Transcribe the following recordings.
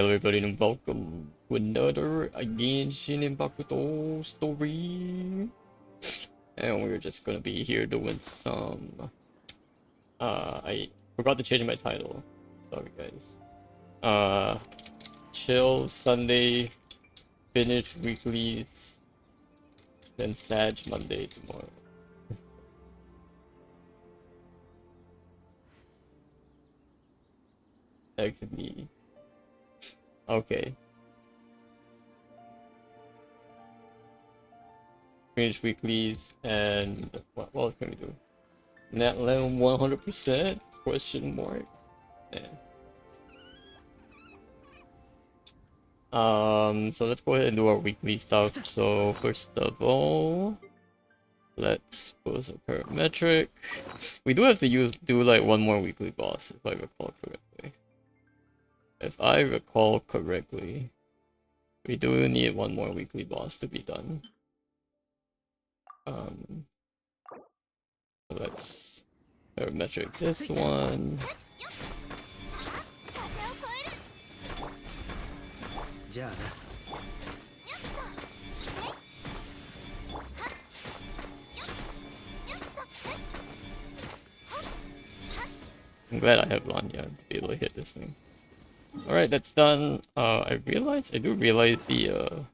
Hello everybody and welcome to another Genshin Impact story. And we're just gonna be here doing some I forgot to change my title. Sorry guys. Chill Sunday, finish weeklies, then Sag Monday tomorrow. XD. Okay. Finish weeklies and what else can we do? Natlan 100%? Question mark? Man. So let's go ahead and do our weekly stuff. So first of all, let's pose a parametric. We do have to do like one more weekly boss if I recall correctly. If I recall correctly, we do need one more weekly boss to be done. Let's parametric this one. I'm glad I have Lanya to be able to hit this thing. Alright, that's done. I do realize the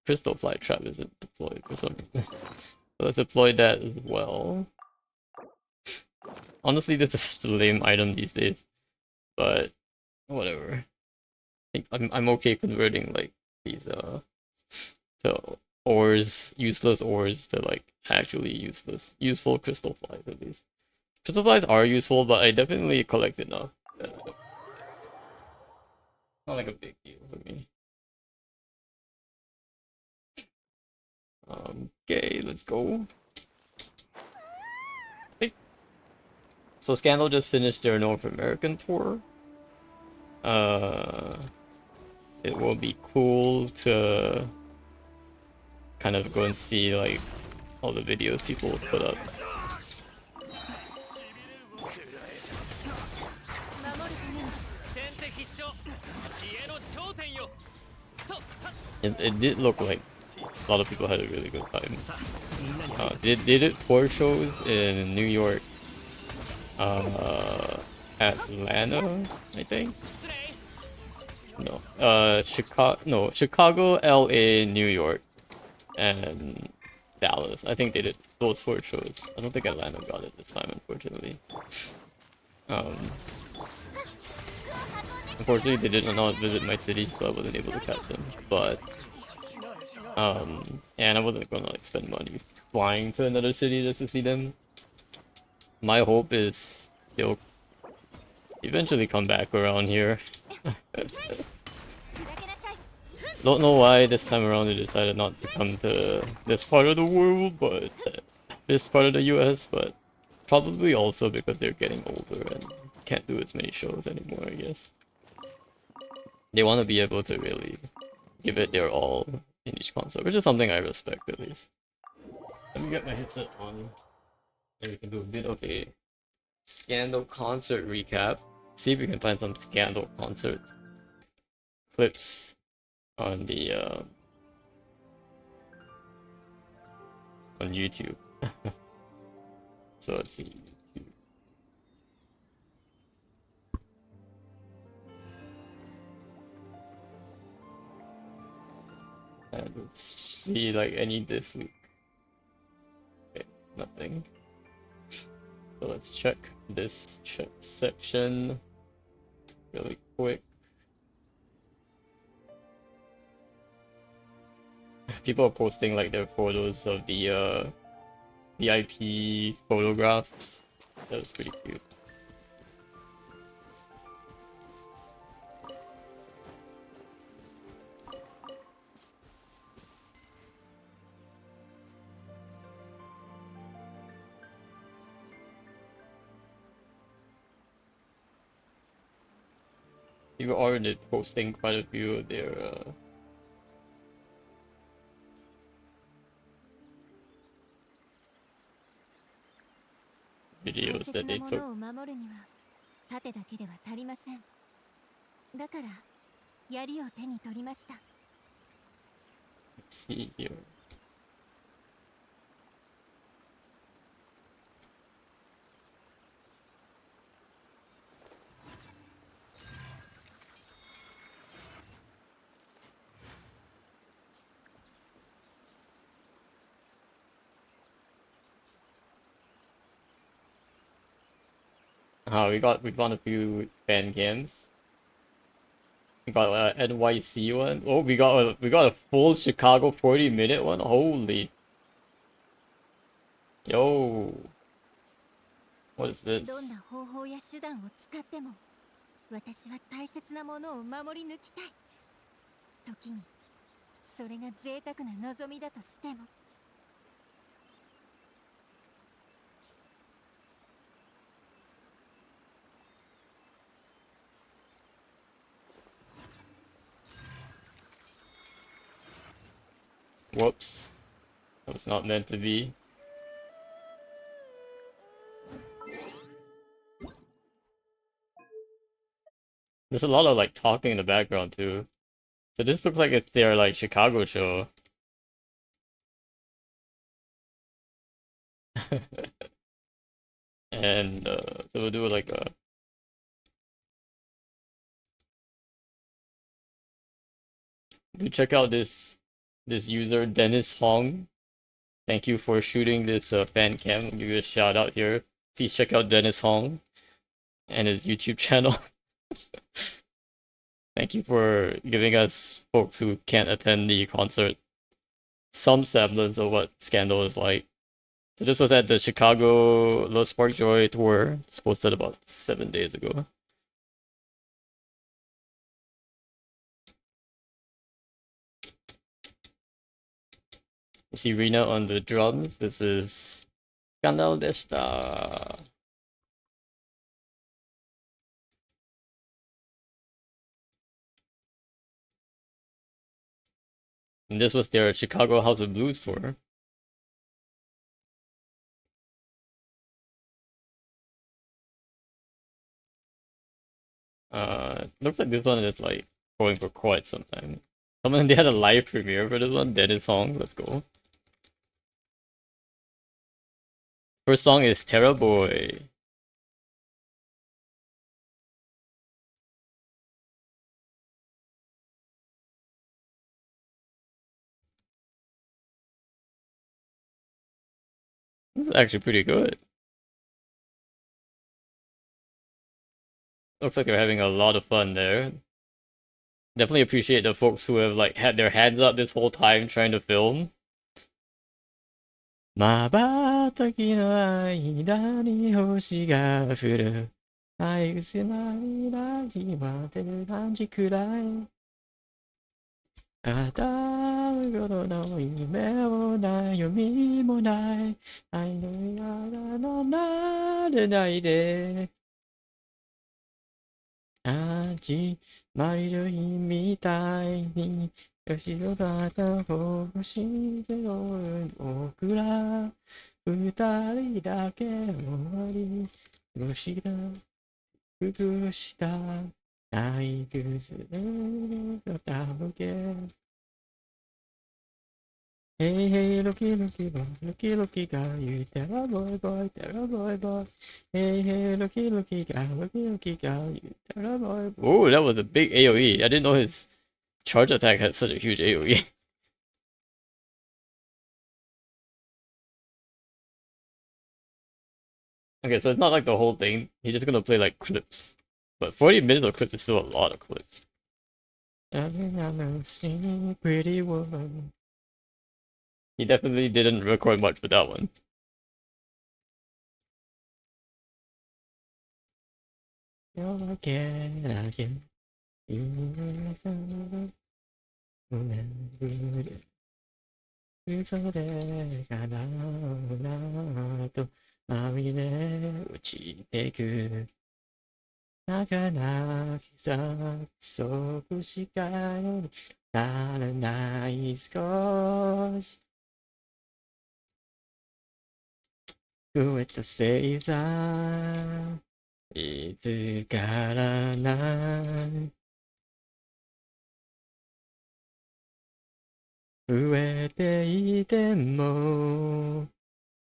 crystal fly trap isn't deployed for some reason. So let's deploy that as well. Honestly, this is such a lame item these days, but whatever. I'm okay converting like these to ores, useless ores to like actually useful crystal flies at least. Crystal flies are useful, but I definitely collect enough. Not like a big deal for me. Okay, let's go. Hey. So Scandal just finished their North American tour. It will be cool to kind of go and see like all the videos people put up. It did look like a lot of people had a really good time. They did 4 shows in New York, Atlanta, I think. No, Chicago, LA, New York, and Dallas. I think they did those 4 shows. I don't think Atlanta got it this time, unfortunately. Unfortunately, they did not visit my city, so I wasn't able to catch them. But and I wasn't gonna like spend money flying to another city just to see them. My hope is they'll eventually come back around here. Don't know why this time around they decided not to come to this part of the world, but this part of the US, but probably also because they're getting older and can't do as many shows anymore, I guess. They want to be able to really give it their all in each concert, which is something I respect at least. Let me get my headset on and we can do a bit of a Scandal concert recap. See if we can find some Scandal concert clips on the on YouTube. So let's see. And let's see like any this week. Okay, nothing. So let's check this section really quick. People are posting like their photos of the VIP photographs. That was pretty cute. People are already posting quite a few of their videos that they took. だから槍を手に取りました。 Let's see here. We got a few fan games. We got NYC one. Oh, we got a full Chicago 40-minute one. Holy, yo, what is どん this? な方法や手段を使っても私は大切なものを守り抜きたい。時にそれが贅沢な望みだとしても。 Whoops, that was not meant to be. There's a lot of like talking in the background too. So this looks like it's their like Chicago show. And so we'll do like a do check out this user Dennis Hong. Thank you for shooting this fan cam. I'll give you a shout out here. Please check out Dennis Hong and his YouTube channel. Thank you for giving us folks who can't attend the concert some semblance of what Scandal is like. So this was at the Chicago Love Spark Joy tour. It's posted about 7 days ago. You see Rina on the drums. This is Scandal Deshita. And this was their Chicago House of Blues tour. Looks like this one is like going for quite some time. Someone they had a live premiere for this one. Dennis Song. Let's go. First song is Terra Boy. This is actually pretty good. Looks like they're having a lot of fun there. Definitely appreciate the folks who have like had their hands up this whole time trying to film. 瞬きの間に星が降る。愛薄まりなじまってる何時くらい。片頃の夢も悩みもない。愛のやらのなれないで。始まりの日みたいに後ろ肩を押しておる僕ら二人だけ終わり少しだ服した愛崩れの傾け Hey hey looky looky boy looky looky guy you terror boy boy terror boy boy Hey hey looky looky guy you terror boy boy. Oh, that was a big AoE. I didn't know his charge attack had such a huge AoE. Okay, so it's not like the whole thing. He's just gonna play like clips. But 40 minutes of clips is still a lot of clips. Pretty woman. He definitely didn't record much for that one. Again. 嘘で叶うなとまみれ落ちてく泣かなき約束しかならない少し増えた星座いつからな増えていても、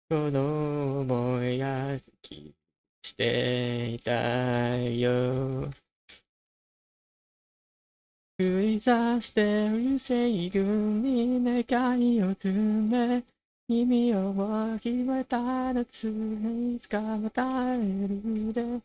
この思いが好きしていたよ。繰り出してる星群に願いを詰め、君を決めた夏いつかまた会えるで、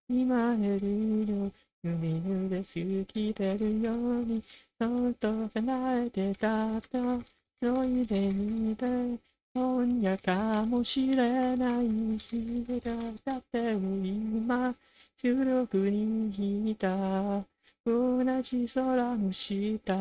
今いるよ、海で過ぎてるように、そっと離れてたと、そいでいて、今夜かもしれない日だって今、収録に引いた同じ空の下。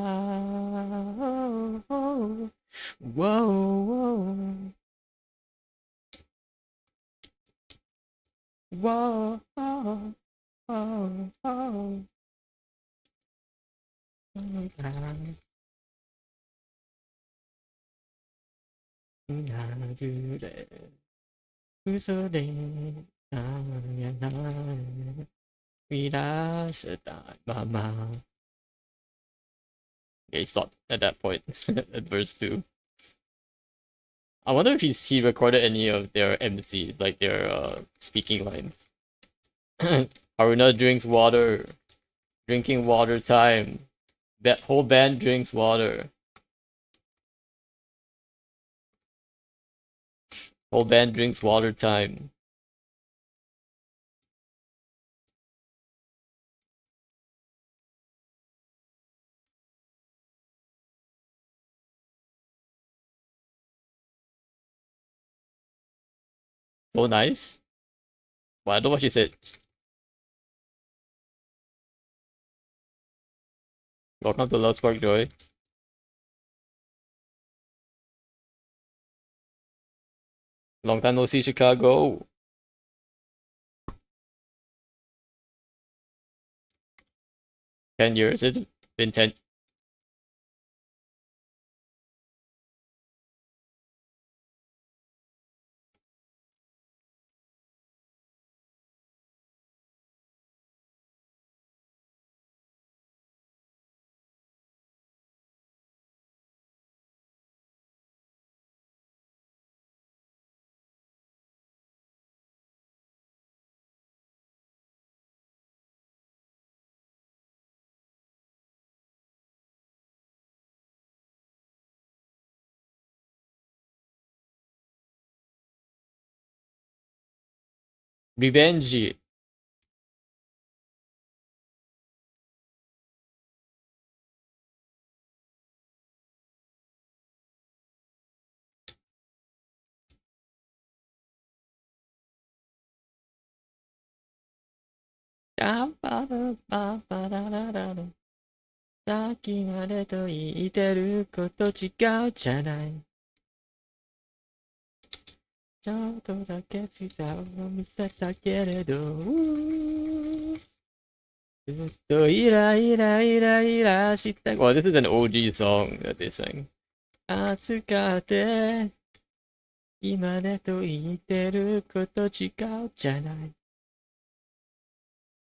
流れ嘘であやな見出したまま Okay, stop at that point at verse 2. I wonder if he recorded any of their MCs, like their speaking lines. Haruna drinks water. Drinking water time. That whole band drinks water. Whole band drinks water time. So nice. Well, I don't know what she said. Welcome to Love Spark Joy. Long time no see, Chicago. 10 years. It's been 10. Revenge. Ba-ba-da-ba-ba-da-da-da. さっきまでと言ってること違うじゃない。ちょっとだけ違うを見せたけれど、ずっとイライライライラした。Well, this is an OG song that they sang. 暑かって今でと言ってること違うじゃない。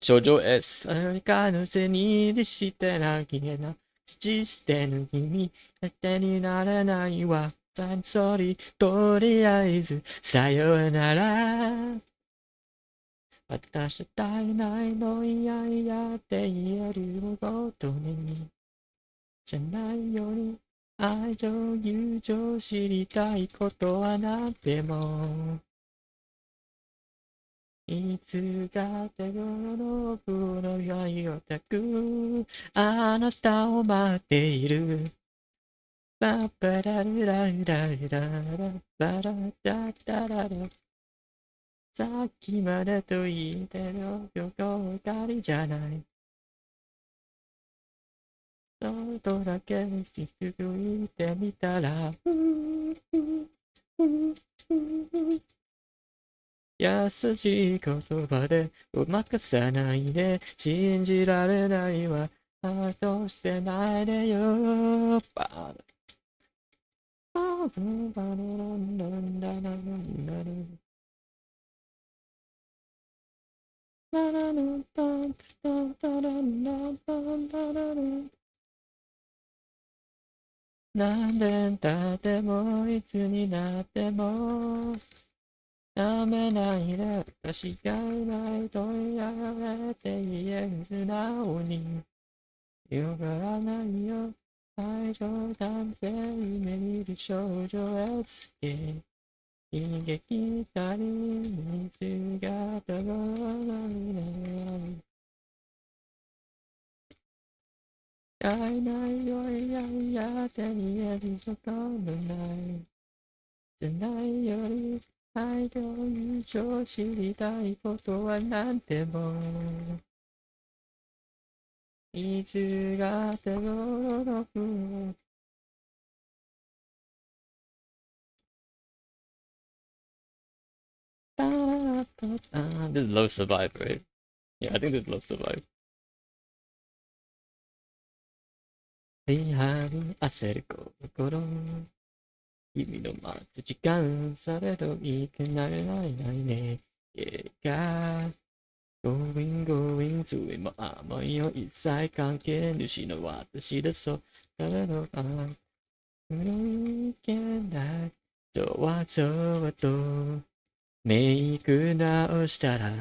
少女 S かのせにでしてなきゃな。父捨てぬ君、当てにならないわ。I'm sorry とりあえずさようなら。私は足りないのいやいやって言えることにじゃないように愛情友情知りたいことは何でもいつだってこの僕の愛をたくあなたを待っているバッバラルラルラルララバラダダララさっきまでと言ってる横かりじゃないちょっとだけしすぐいてみたら優しい言葉でごまかさないで信じられないわハートしてないでよバーババラランランララランララララランパンパンパランランパンパララン何年経ってもいつになってもやめないで私がいないと言われて言える素直によがらないよ愛情男性夢見る少女へつけ悲劇たり水がたごのね会えないよいやいや手に入れるそこのないじゃないより愛と友情知りたいことは何でもいつが手頃の風This is Love Survive, right? Yeah, I think this is Love Survive. リハに焦る心君の待つ時間されどいけなれないないね映画 Going 上も甘いよ一切関係主の私でそう誰の愛のいけないそわそわとメイク直したら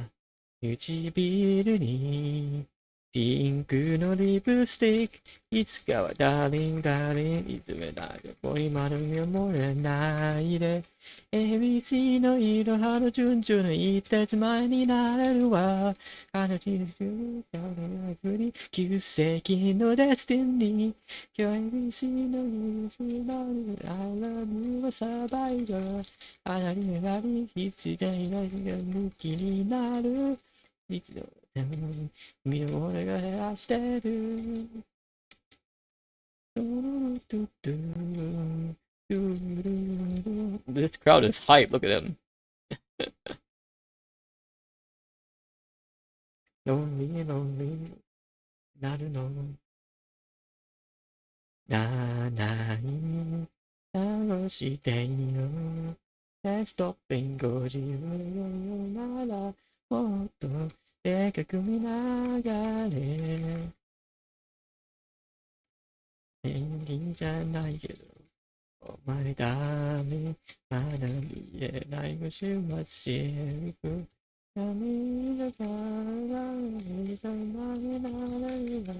唇にピンクのリプスティックいつかはダーリンダーリンいつめないよ恋丸みを漏れないで ABC の色葉の順々の一徹前になれるわあの地図のふり旧世紀のデスティニー今日 ABC の色の I love you はサバイバーあなりなり必然いないが向きになるいつでも君の俺が減らしてるThis crowd is hype, look at them. Lonely, lonely, なるのない楽していいのストッピング自分ならもっとでかく見ながれ演技じゃないけどお前ダメまだ見えないご週末シェルフ涙が流れまでなれるわ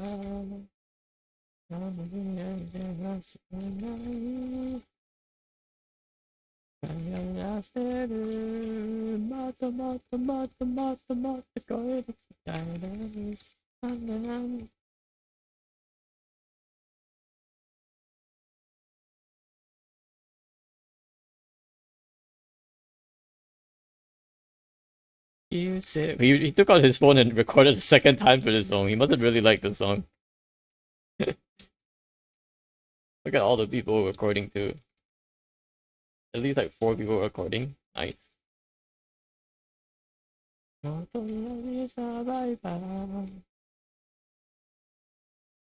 涙がしない輝かせるもっともっともっともっともっと声で伝えられるなんでなんで You said he took out his phone and recorded a second time for this song. He must have really liked the song. Look at all the people recording too. At least like 4 people recording. Nice. 本当にサバイバー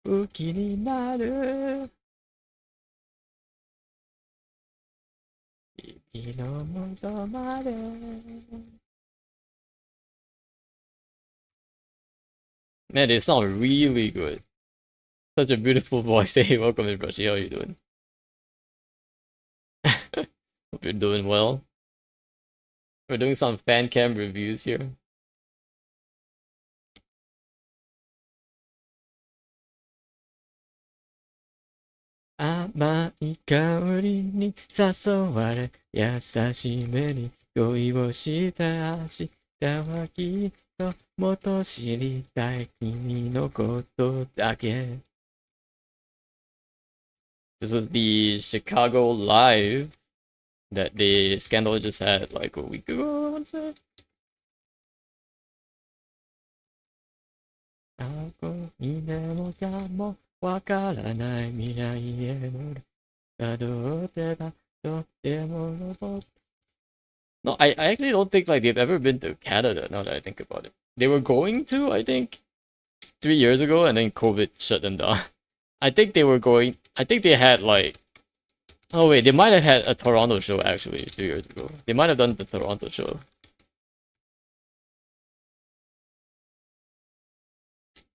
武器になる君の元まで Man, they sound really good. Such a beautiful voice. Hey, welcome everybody. How are you doing? Hope you're doing well. We're doing some fan cam reviews here. Ama ikawari ni sasaware yasashi me ni goi wo shita ashita wa kitto moto shiritai kimi no koto dake. This was the Chicago Live that the Scandal just had like a week ago, I want to say. 過去にでもかもわからない未来へのたどってたとっても登っ No, I actually don't think like they've ever been to Canada now that I think about it. They were going to, I think, 3 years ago and then COVID shut them down. I think they were going I think they had like oh wait, they might have had a Toronto show actually 3 years ago. They might have done the Toronto show.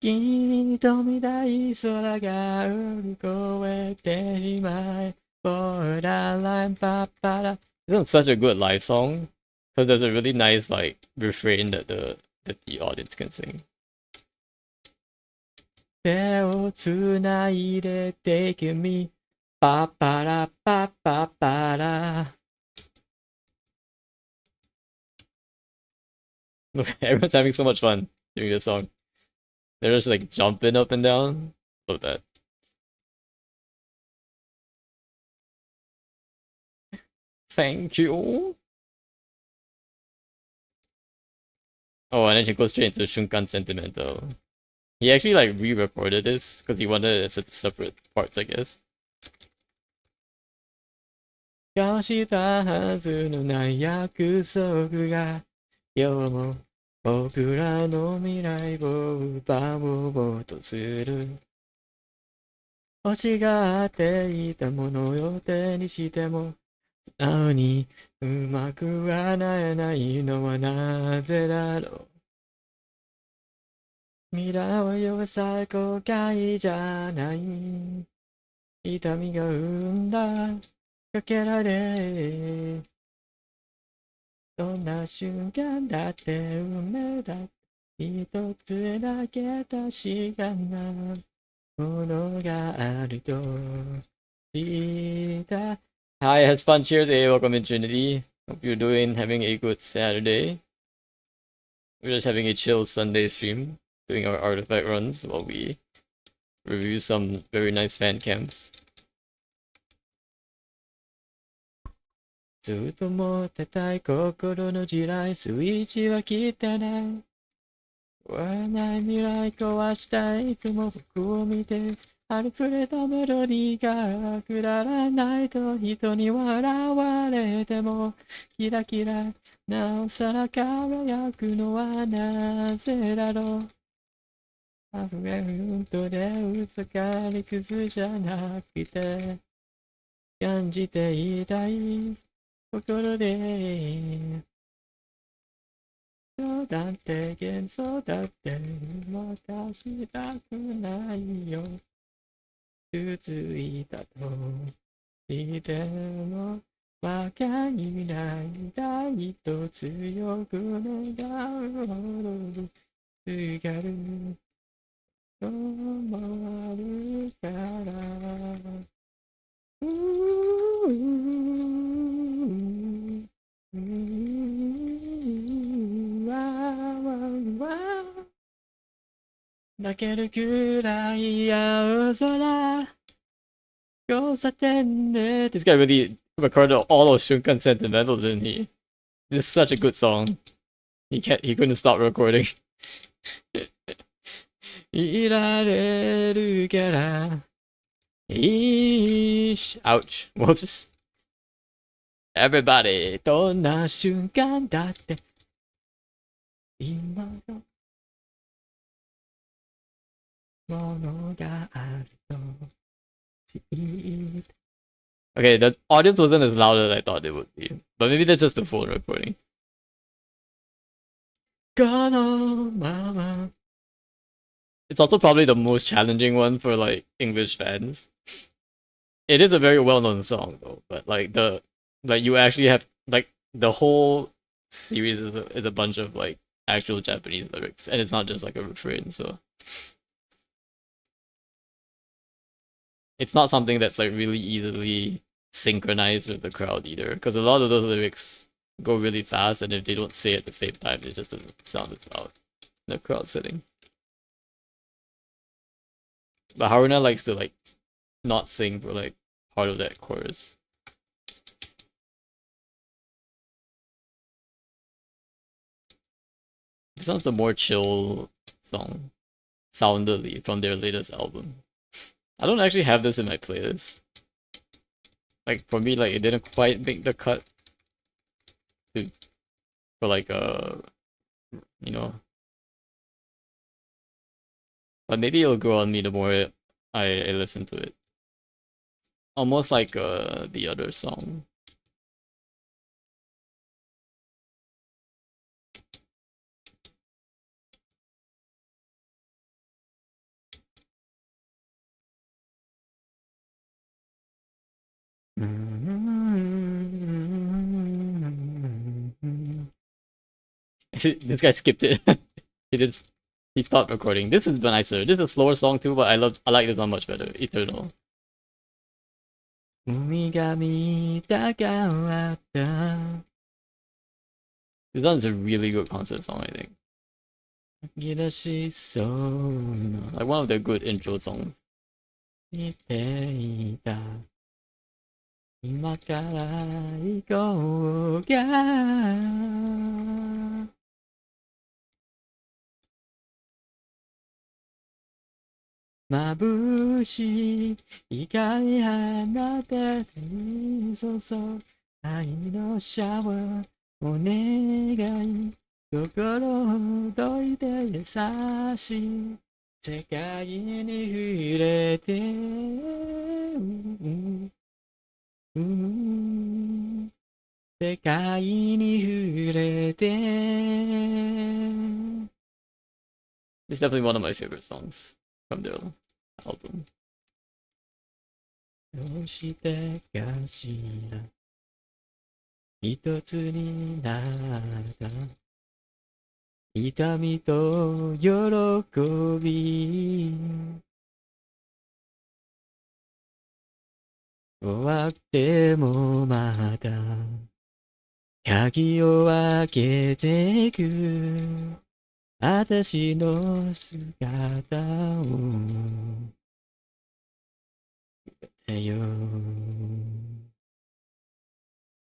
君と見たい空が乗り越えてしまい Borderline Papara. This is such a good live song because there's a really nice like refrain that the audience can sing. 手をつないで Take me パパラパパパラ Look, everyone's having so much fun doing this song. They're just like jumping up and down. Love that. Thank you. Oh, and then he goes straight into Shunkan Sentimental. He actually like re-recorded this because he wanted it as separate parts, I guess. 交したはずのない約束が今日も僕らの未来を奪おうとする欲しがっていたものを手にしても素直にうまく叶えないのはなぜだろう未来は弱さ後悔じゃない痛みが生んだかけられどんな瞬間だって運命だ一つだけ確かなものがあると知った Hi, has fun. Cheers, A. Welcome in Trinity. Hope you're having a good Saturday. We're just having a chill Sunday stream, doing our artifact runs while we review some very nice fan camps. ずっと持ってたい心の地雷スイッチは切ってない終わらない未来壊したいいつも僕を見てありふれたメロディーがくだらないと人に笑われてもキラキラなおさら輝くのはなぜだろう溢れる運動で嘘か理屈じゃなくて感じていたい心でそうだって幻想だって渡したくないよ気づいたとしてもわかりない大と強く願うほどすがると思うからうわ泣けるくらい青空交差点で This guy really recorded all of Shunkan Sentimental, didn't he? This is such a good song. He couldn't stop recording. いられるからいいし Ouch. Whoops. Everybody どんな瞬間だって今のものがあると知って Okay, the audience wasn't as loud as I thought it would be. But maybe that's just the phone recording. このまま It's also probably the most challenging one for like English fans. It is a very well-known song though, but like you actually have like the whole series is a bunch of like actual Japanese lyrics, and it's not just like a refrain. So it's not something that's like really easily synchronized with the crowd either, because a lot of those lyrics go really fast, and if they don't say it at the same time, it just doesn't sound as loud in the crowd setting. But Haruna likes to like not sing for like part of that chorus. This one's a more chill song, soundedly, from their latest album. I don't actually have this in my playlist. Like for me, like it didn't quite make the cut to for like you know. But maybe it'll grow on me the more I listen to it. Almost like the other song. This guy skipped it. he did. He stopped recording. This is nicer. This is a slower song too, but I like this one much better. Eternal. 海が見たかった This one's a really good concert song, I think. 吐き出しそうな Like one of their good intro songs. 見ていた今から行こうが眩しい光放てに注ぐ愛のシャワーお願い心ほどいて優しい世界に触れて世界に触れて It's definitely one of my favorite songs from their album. どうしてかしら一つになった痛みと喜び終わってもまた鍵を開けてく私の姿をてよ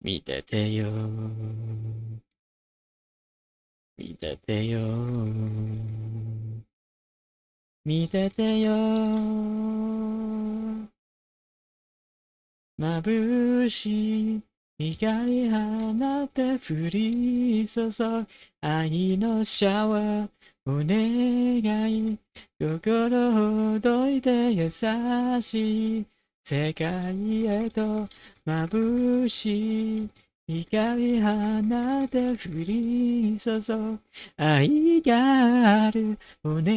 見ててよ見ててよ見ててよ眩しい光放って降り注ぐ愛のシャワーお願い心ほどいて優しい世界へと眩しい光放って降り注ぐ愛があるお願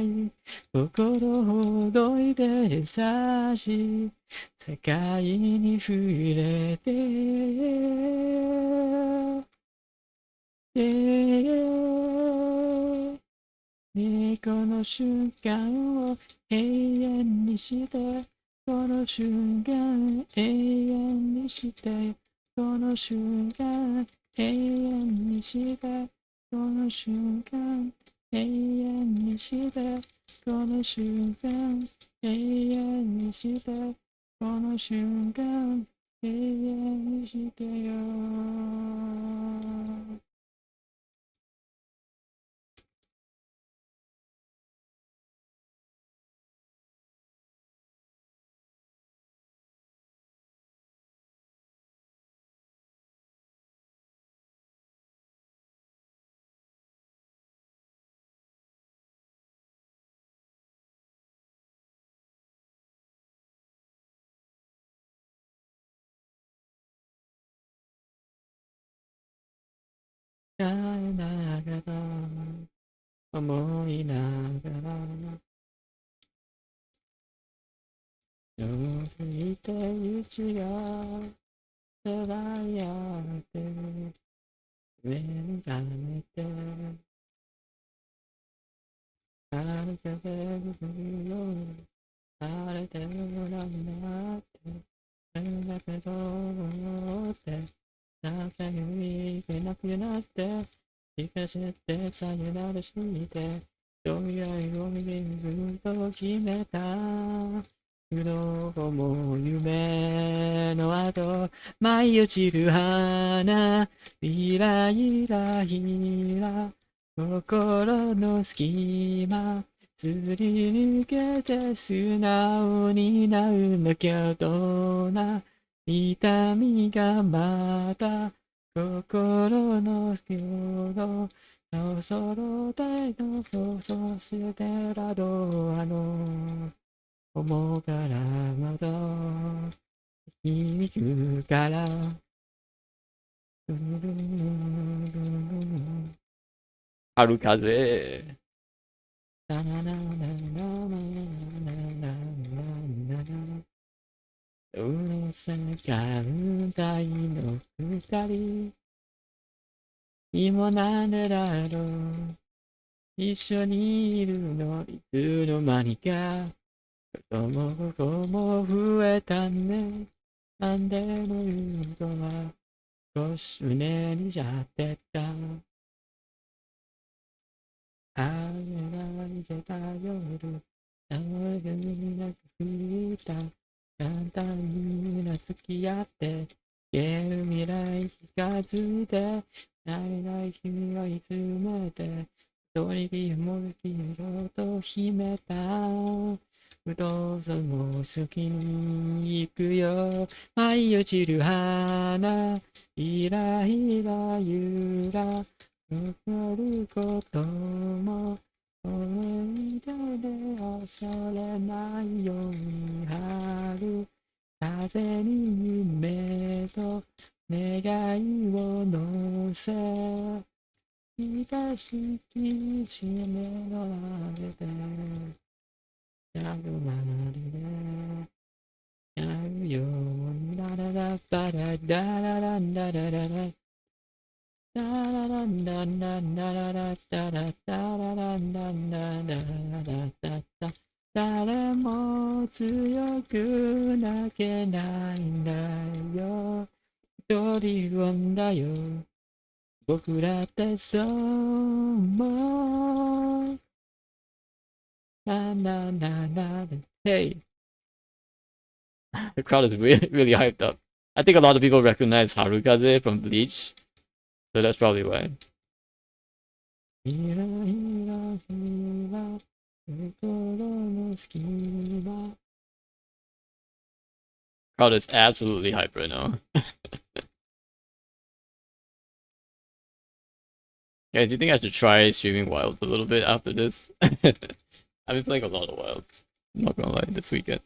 い心ほどいて優しい世界に触れてこの瞬間を永遠にしてこの瞬間永遠にしてこの瞬間永遠にしてこの瞬間永遠にしてこの瞬間永遠にしてこの瞬間永遠にしてよ耐えながら思いながらよくいて位置が輝いて目が見て歩けてるよ晴れてる空になってだけどってなんか言いけなくなって引かせてさよならしてどうやいを見ると決めた不動も夢の後舞い落ちる花ひらひらひら心の隙間すり抜けて素直になるのけどな痛みがまた心の領土のそろでのそうしてらどあの思うからまだ響くから春風うるさか歌いの二人今なんでだろう。一緒にいるのいつの間にか。子も増えたね。なんでも言うとは少し胸にじゃってた。あれがいてた夜。あの夜になく吹いた。簡単にな付き合って。消える未来近づいて。慣れない君をいつめて。一人きも色と秘めた。不動産も好きに行くよ。舞い落ちる花。ひらひらゆら。残ることも思い出で恐れないように春風に夢と願いを乗せ愛しきしめのあれでやるまりでやるようにラララバラダラランダラララダラランダンダンダララダラダラランダンダンダラダダ誰も強く泣けないんだよ一人なんだよ僕らってそう思うなななな Hey, the crowd is really, really hyped up. I think a lot of people recognize Harukaze from Bleach, so that's probably why. ひらひらひら心の隙間 Crowd is absolutely hype right now. Guys, do you think I should try streaming Wilds a little bit after this? I've been playing a lot of Wilds. I'm not gonna lie, this weekend.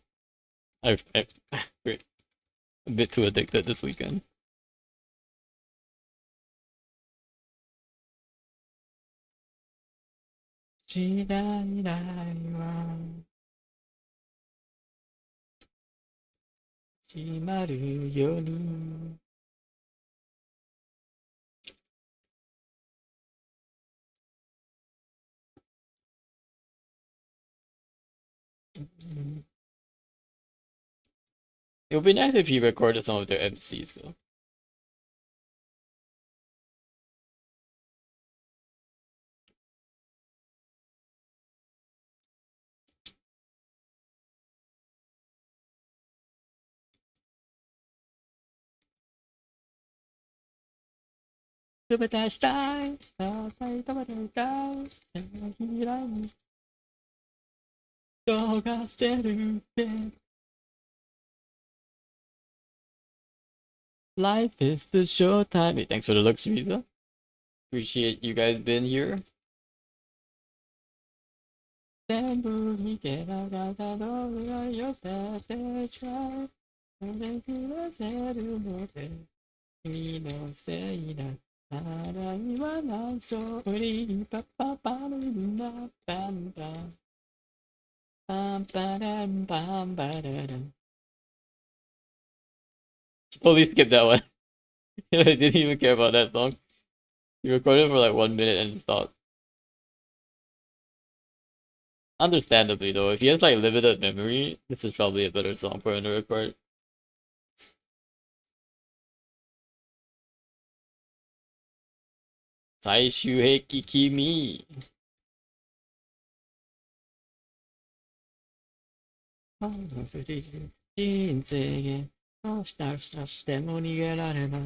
I've great. A bit too addicted this weekend. 時代は閉まるように。It would be nice if he recorded some of their MCs though. 飛び出したい、飛び出したい、手のひらに動画してるって。Life is the showtime. Hey, thanks for the looks, Visa. Appreciate you guys being here. 全部にけながったのが寄せてちゃう。めくらせるので、君のせいだ。あらいはないそりにパパパルンダパンパン。パンパランパンパララン。Totally skipped that one. I didn't even care about that song. You recorded for like 1 minute and stopped. Understandably though, if he has like limited memory, this is probably a better song for him to record. 最終兵器君。人生をしたしても逃げられない。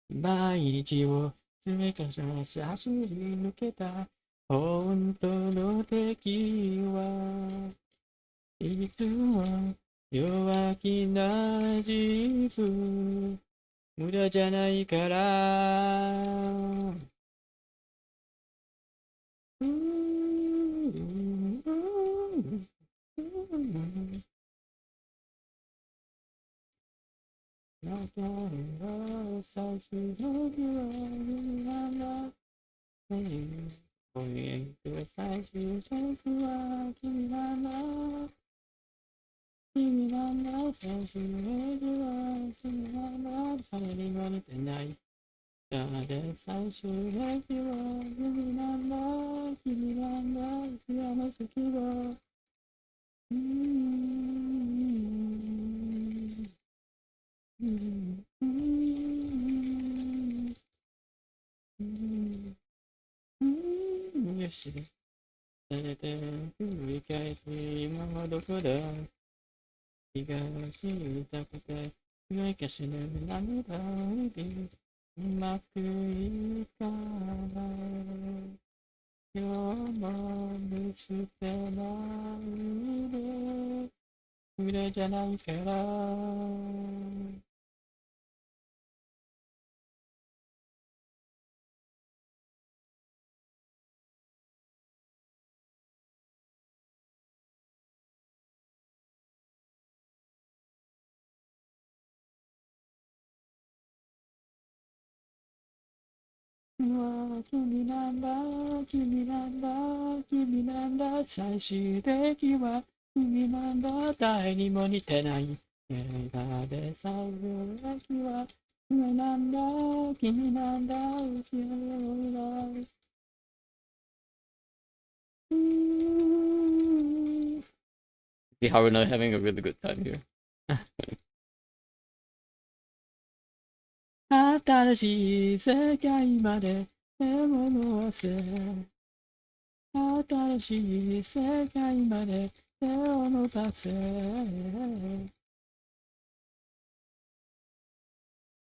毎日を積み重ね走り抜けた本当の敵はいつも弱気な自分無駄じゃないから最終の日はみんなが今夜最終曲は君なんだ君なんだ最終の日は君なんだそれに乗れてない誰最初の日は君なんだ、君なんだ、ピアノ好きだ。うーん、うーん、うーん、うーん、うーん、よし。誰で振り返って今はどこだ、気が知りたくて、上かしぬ涙でうまくいかない。今日も見捨てないで、腕じゃないから。うわ、君なんだ、君なんだ、君なんだ、最終的は君なんだ、誰にも似てない。映画で最後の日は君なんだ、君なんだ、うちのだ。See how we're not having a really good time here. 新しい世界まで手を伸ばせ。新しい世界まで手を伸ばせ。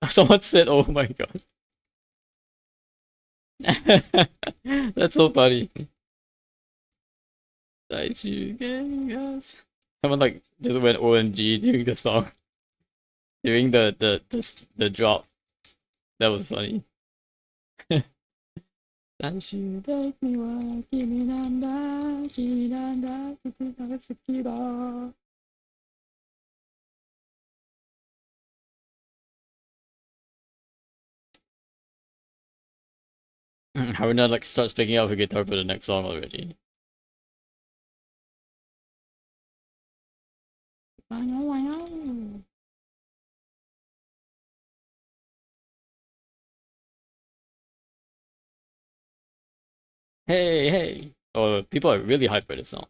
Someone said, "Oh my god." That's so funny. Someone like just went OMG during the song, during the drop. That was funny. 最終的には君なんだ、君なんだ、君が好きだ。How we not like start picking up a guitar for the next song already? Hey, hey! Oh, people are really hyped for this song.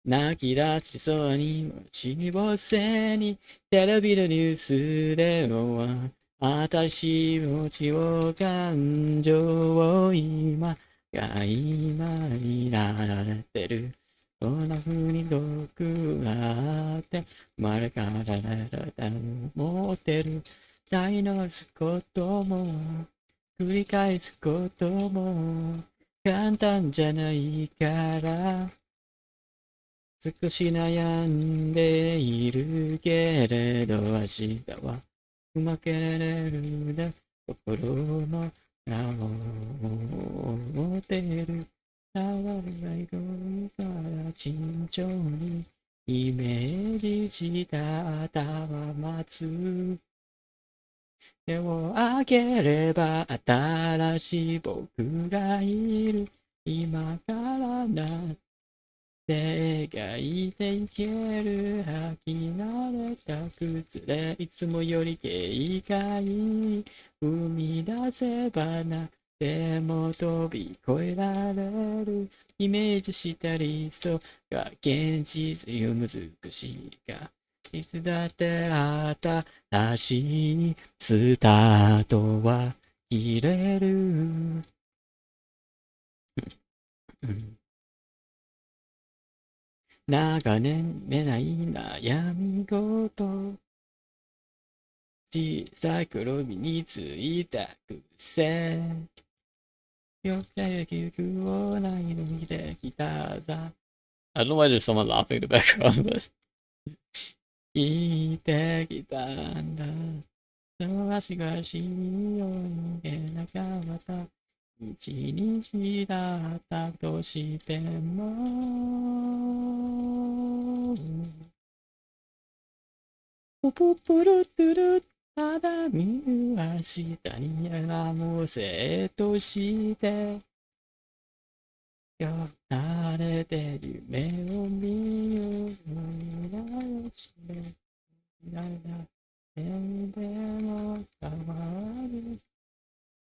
泣き出しそうにもちぼせにテレビのニュースでは私持ちを感情を今が今になられてる。こんな風に毒があって生まれ変わられたと思ってる。大のすことも繰り返すことも簡単じゃないから少し悩んでいるけれど明日はうまくやれるで心の中を持ってる。流れがいから慎重にイメージした頭待つ。手を開ければ新しい僕がいる。今からな描いていける。履き慣れた靴でいつもより軽快に踏み出せばなくても飛び越えられる。イメージした理想が現実よ難しいがいつだって新しいスタートは切れる。長年めない悩み事小さい頃身についた癖よくて記憶をないのにできたざ I don't know why there's someone laughing in the background, but 言ってきたんだ。足がしいように出なかった。一日だったとしてもポポポロトゥルただ見る明日に合わせとしてよ晴れて夢を見よう未来を知れ未来だ天でも変わる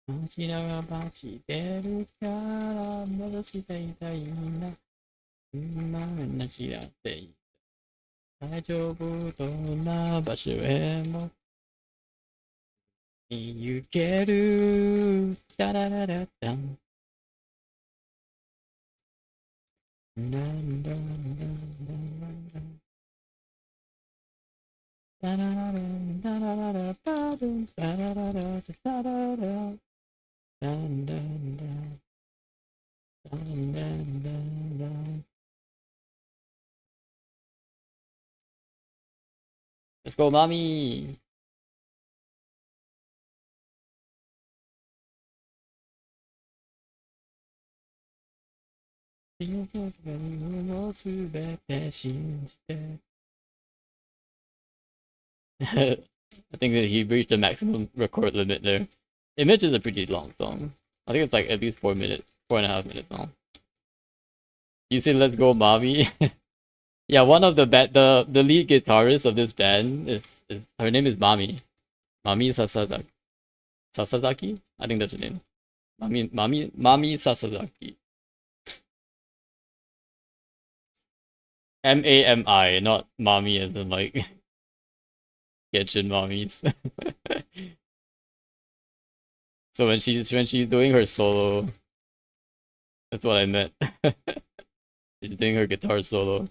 街が街出るから戻していたいな今の知らっていい大丈夫どんな場所へも行けるダラララダンダンダンダンダンダンダララランダラララバドンダラララダララダンダンダンダンダンダンダン Let's go, mommy! もうすべて信じて I think that he reached the maximum record limit there. Image is a pretty long song. I think it's like at least 4 minutes, 4.5 minutes long. You say "Let's Go, Mommy"? Yeah, one of the lead guitarist of this band is her name is Mami. Mami Sasazaki? I think that's her name. Mami Sasazaki. Mami, not Mami as in like Genshin mommies. So when she's doing her solo, that's what I meant. She's doing her guitar solo.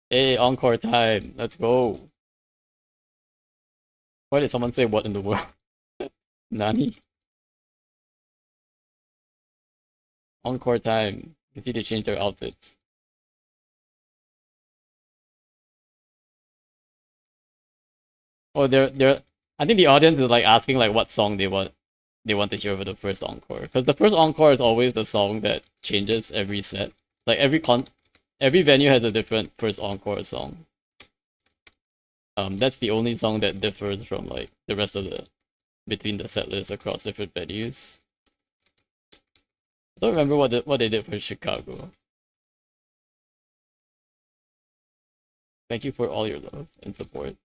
Hey, encore time. Let's go. Why did someone say what in the world? Nani? Encore time. You see they change their outfits. Oh, they're. I think the audience is like asking like what song they want to hear for the first encore. Because the first encore is always the song that changes every set. Like every venue has a different first encore song. That's the only song that differs from like the rest of the between the set lists across different venues. I don't remember what they did for Chicago. Thank you for all your love and support.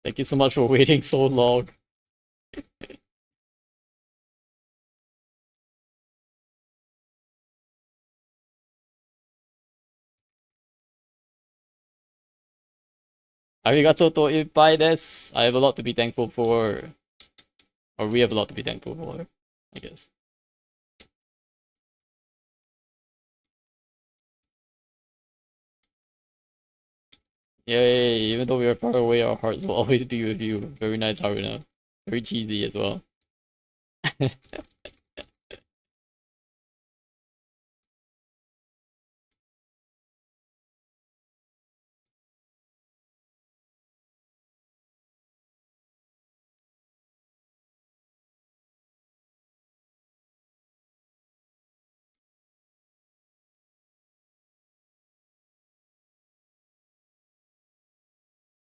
Thank you so much for waiting so long. Arigato to ippai desu. I have a lot to be thankful for. Or we have a lot to be thankful for, I guess. Yay, even though we are far away, our hearts will always be with you. Very nice, Haruna. Very cheesy as well.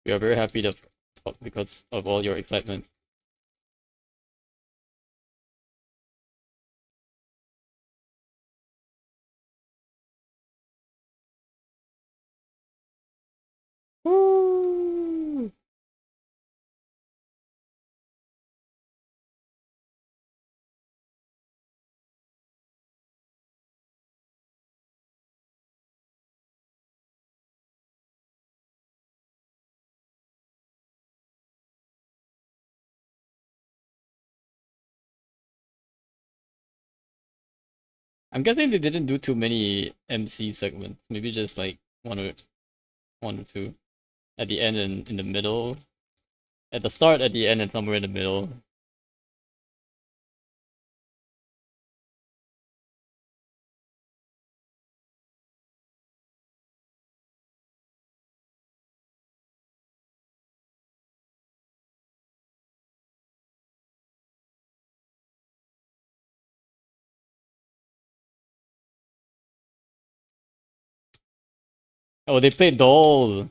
We are very happy because of all your excitement. Woo! I'm guessing they didn't do too many MC segments. Maybe just like one or two at the end and in the middle. At the start, at the end, and somewhere in the middle. Oh, they played Doll.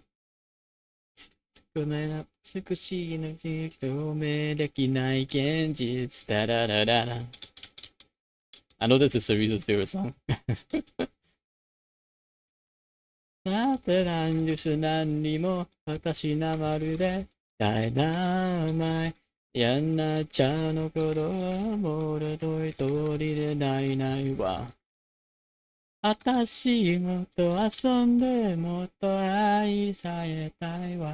ごめんな、美しいの実透明できない現実。Da da da da. I know this is Cerise's favorite song. なってなんです何にも私なまるでダイナマイやんなっちゃうのことも俺と一人でないないわ私もっと遊んでもっと愛されたいわ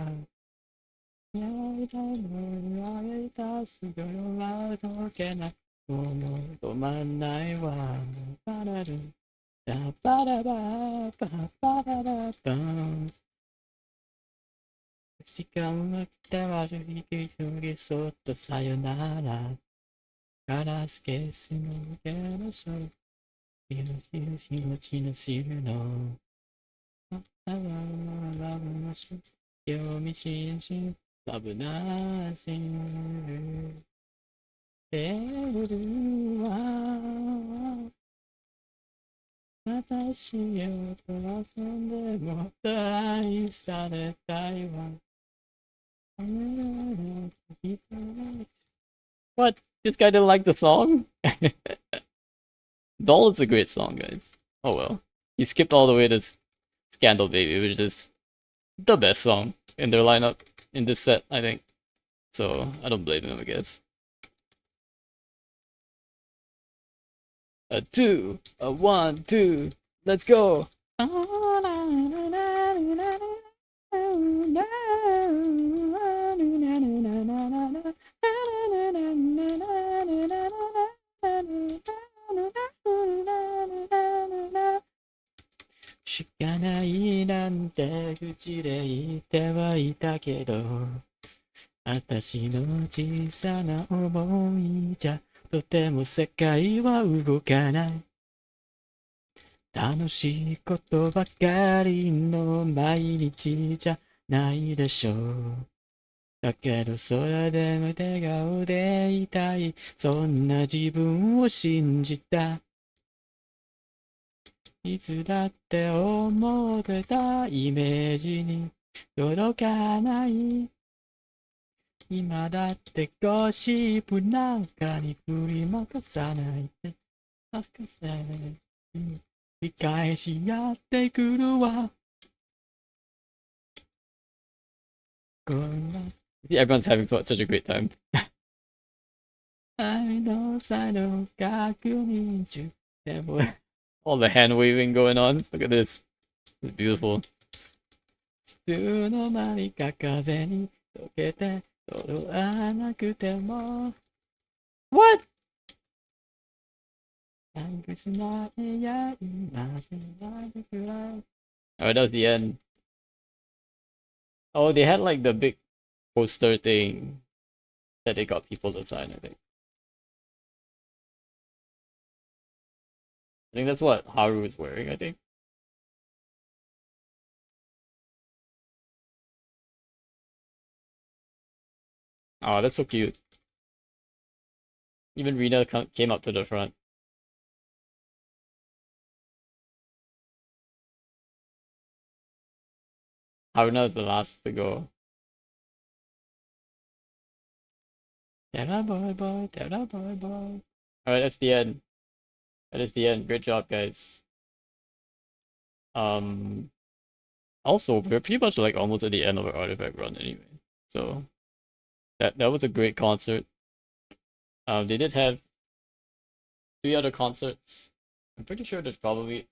やりたいのにやりたすぎるは解けないもう止まんないわパラルダパラバパパラバパン時間は来たわずにくりそっとさよならガラスケースの上のそ命の血の汁のあわわのし興味津々危なすぎるテーブルは私よと遊んでもっと愛されたいわ What? This guy didn't like the song? Doll is a great song, guys. Oh well. He skipped all the way to Scandal Baby, which is the best song in their lineup in this set, I think. So I don't blame him, I guess. A two, a one, two, let's go.しかないなんて口で言ってはいたけど私の小さな思いじゃとても世界は動かない楽しいことばかりの毎日じゃないでしょうだけどそれでも笑顔でいたいそんな自分を信じたいつだって思ってたイメージに届かない今だってゴシップなんかに振りまかさないで任せない繰り返しやってくるわこんな Everyone's having such a great time. 愛の才能確認中でも all the hand waving going on. Look at this. It's beautiful. いつの間にか風に溶けて踊らなくても What? 隠すないや今せないくらい Alright, that was the end. Oh, they had like the big poster thing that they got people to sign, I think. I think that's what Haru is wearing, I think. Oh, that's so cute. Even Rina came up to the front. Haruna is the last to go. Terra boy boy, Terra boy boy. Alright, that's the end. That is the end. Great job, guys. Um also we're pretty much like almost at the end of our artifact run anyway. So that was a great concert. They did have 3 other concerts. I'm pretty sure there's probably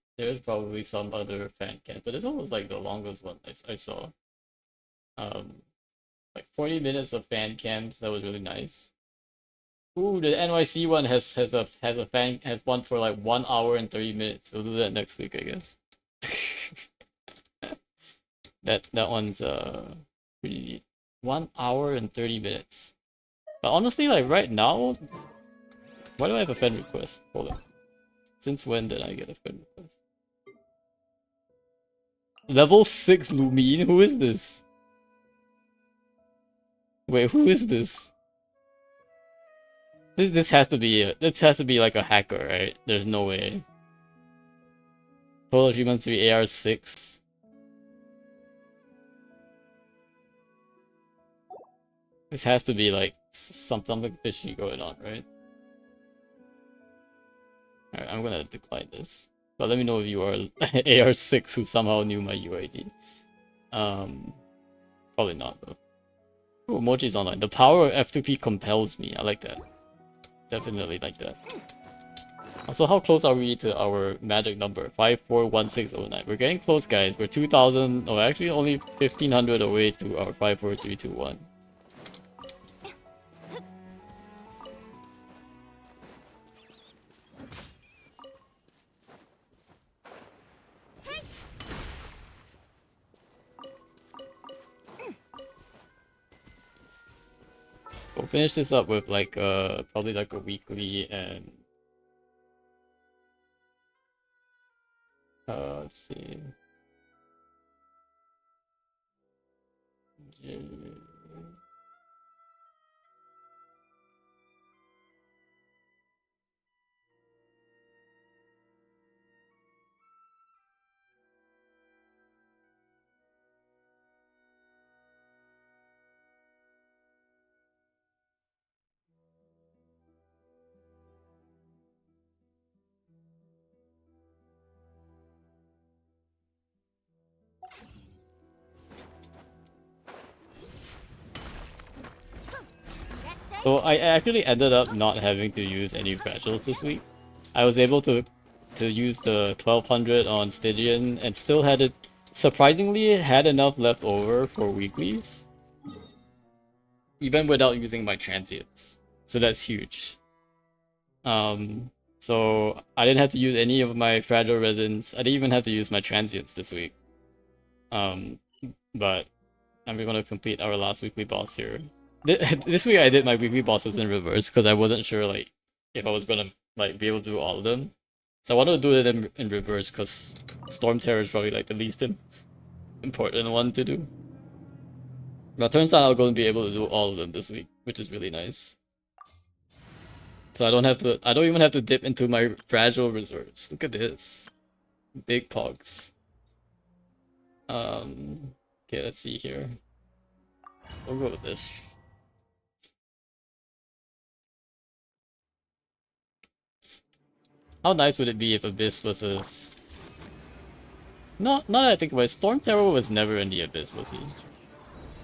some other fan camp, but this one was like the longest one I saw. Like 40 minutes of fan camps. That was really nice. Ooh, the NYC one has one for like 1 hour and 30 minutes. We'll do that next week, I guess. that one's pretty neat. 1 hour and 30 minutes. But honestly, like right now, why do I have a friend request? Hold on. Since when did I get a friend request? Level 6 Lumine? Who is this? Wait, who is this? This has to be like a hacker, right? There's no way. Total achievement 3 AR 6. This has to be like something fishy going on, right? Alright, I'm gonna decline this. But let me know if you are AR6 who somehow knew my UID. Probably not though. Oh, Mochi's online. The power of F2P compels me. I like that. Definitely like that. Also, how close are we to our magic number? 541609. We're getting close, guys. We're 2000. Oh, actually, only 1500 away to our 54321. We'll finish this up with like probably like a weekly and let's see. So I actually ended up not having to use any fragiles this week. I was able to use the 1200 on Stygian and still had it surprisingly had enough left over for weeklies. Even without using my transients. So that's huge. So I didn't have to use any of my fragile resins. I didn't even have to use my transients this week. But I'm gonna complete our last weekly boss here. This week I did my weekly bosses in reverse because I wasn't sure like if I was gonna like be able to do all of them. So I wanted to do it in reverse because Storm Terror is probably like the least important one to do. But turns out I'm going to be able to do all of them this week, which is really nice. So I don't even have to dip into my fragile reserves. Look at this. Big pogs. Okay, let's see here. We'll go with this. How nice would it be if Abyss was a... No, now that I think about it, Storm Terror was never in the Abyss, was he?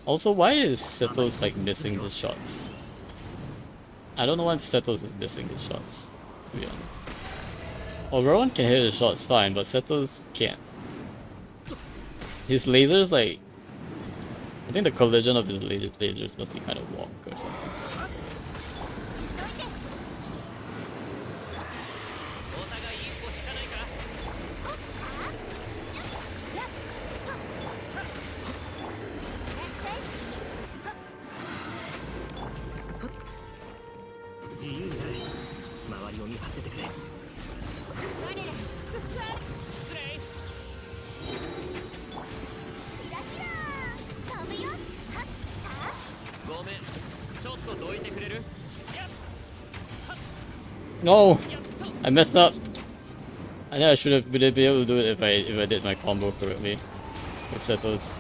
Also, why is Setos like missing his shots? I don't know why Setos is missing his shots, to be honest. Well, Rowan can hit his shots fine, but Setos can't. His lasers, like... I think the collision of his lasers must be kind of wonk or something. No! I messed up! I think I should have been able to do it if I did my combo correctly. With Setos.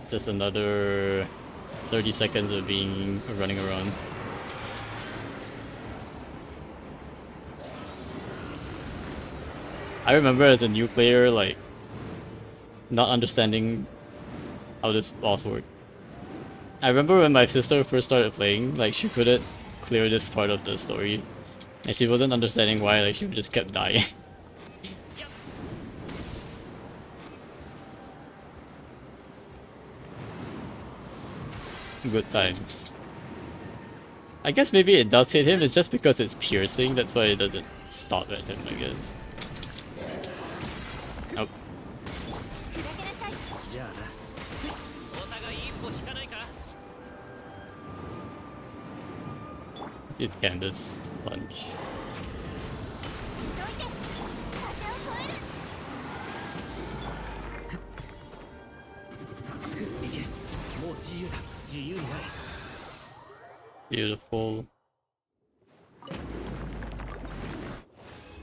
It's just another 30 seconds of being running around. I remember as a new player, like, not understanding how this boss worked. I remember when my sister first started playing, like, she couldn't clear this part of the story. And she wasn't understanding why, like, she just kept dying. Good times. I guess maybe it does hit him, it's just because it's piercing, that's why it doesn't stop at him, I guess. Nope. See if Candace punch. Beautiful.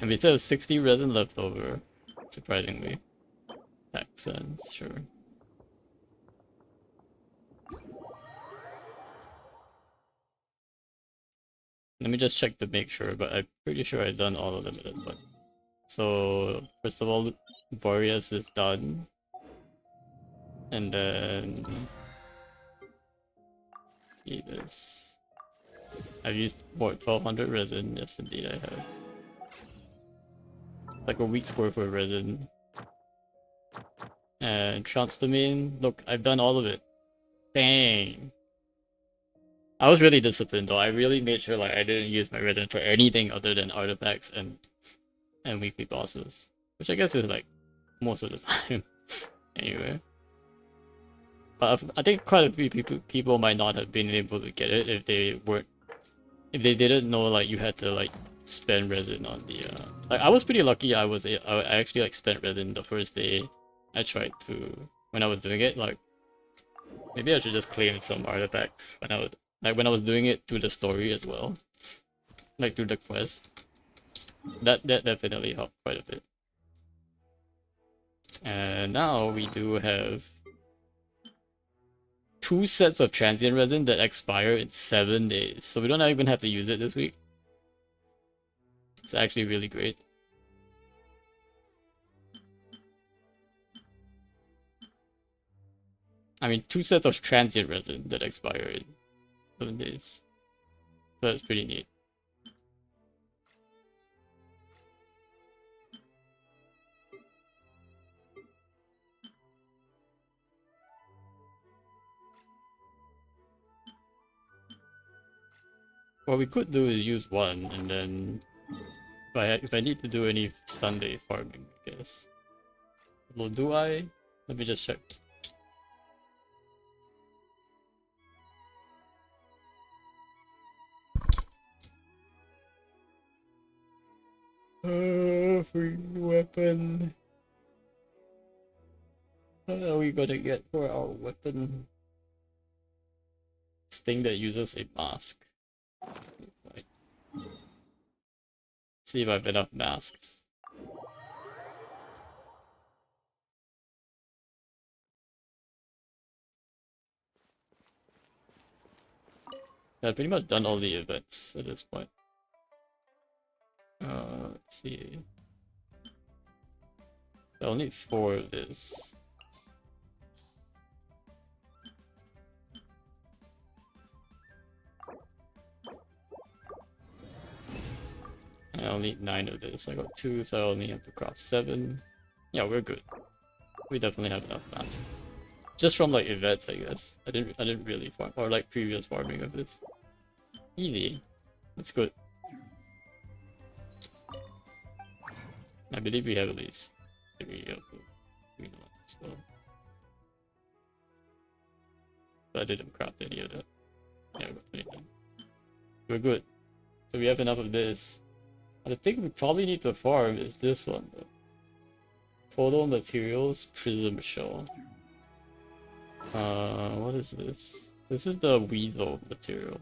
And we still have 60 resin left over, surprisingly. accents, sure. Let me just check to make sure, but I'm pretty sure I've done all of them at this point. So, first of all, Boreas is done. And then... see this. I've used, what, 1200 resin? Yes, indeed I have. Like a week's worth of resin. And transtamine, look, I've done all of it. Dang. I was really disciplined though. I really made sure like I didn't use my resin for anything other than artifacts and weekly bosses. Which I guess is like most of the time. Anyway. But I think quite a few people might not have been able to get it if they didn't know like you had to like spend resin on the like I was pretty lucky. I actually like spent resin the first day I tried to when I was doing it. Like maybe I should just claim some artifacts when I was doing it through the story as well, like through the quest. That definitely helped quite a bit. And now we do have 2 sets of transient resin that expire in 7 days, so we don't even have to use it this week. It's actually really great. I mean, 2 sets of transient resin that expire in 7 days. So that's pretty neat. What we could do is use one, and then if I need to do any Sunday farming, I guess. Well, do I? Let me just check. Free weapon. What are we gonna get for our weapon? This thing that uses a mask. Like, see if I have enough masks. I've pretty much done all the events at this point. Let's see. I'll need 4 of this. And I'll need 9 of this. I got 2, so I only have to craft 7. Yeah, we're good. We definitely have enough masks. Just from like events, I guess. I didn't really farm or like previous farming of this. Easy. That's good. I believe we have at least 3 of the green ones as well. But I didn't craft any of that. Yeah, we got 29. We're good. So we have enough of this. And the thing we probably need to farm is this one though. Total materials, prism shell. What is this? This is the weasel material.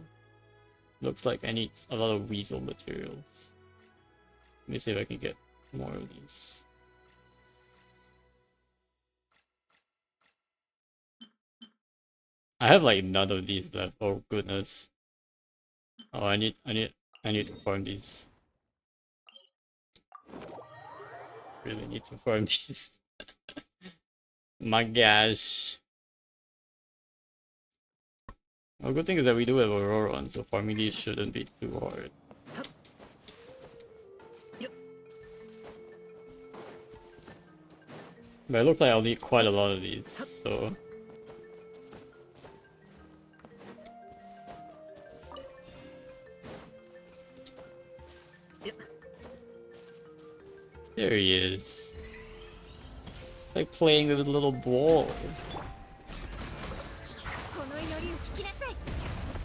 Looks like I need a lot of weasel materials. Let me see if I can get more of these. I have like none of these left. Oh goodness. Oh, I need to farm these. Really need to farm these. My gosh. Well, good thing is that we do have Aurora on, so farming these shouldn't be too hard. But it looks like I'll need quite a lot of these, so... There he is. Like playing with a little ball.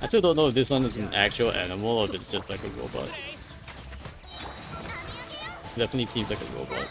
I still don't know if this one is an actual animal or if it's just like a robot. Definitely seems like a robot.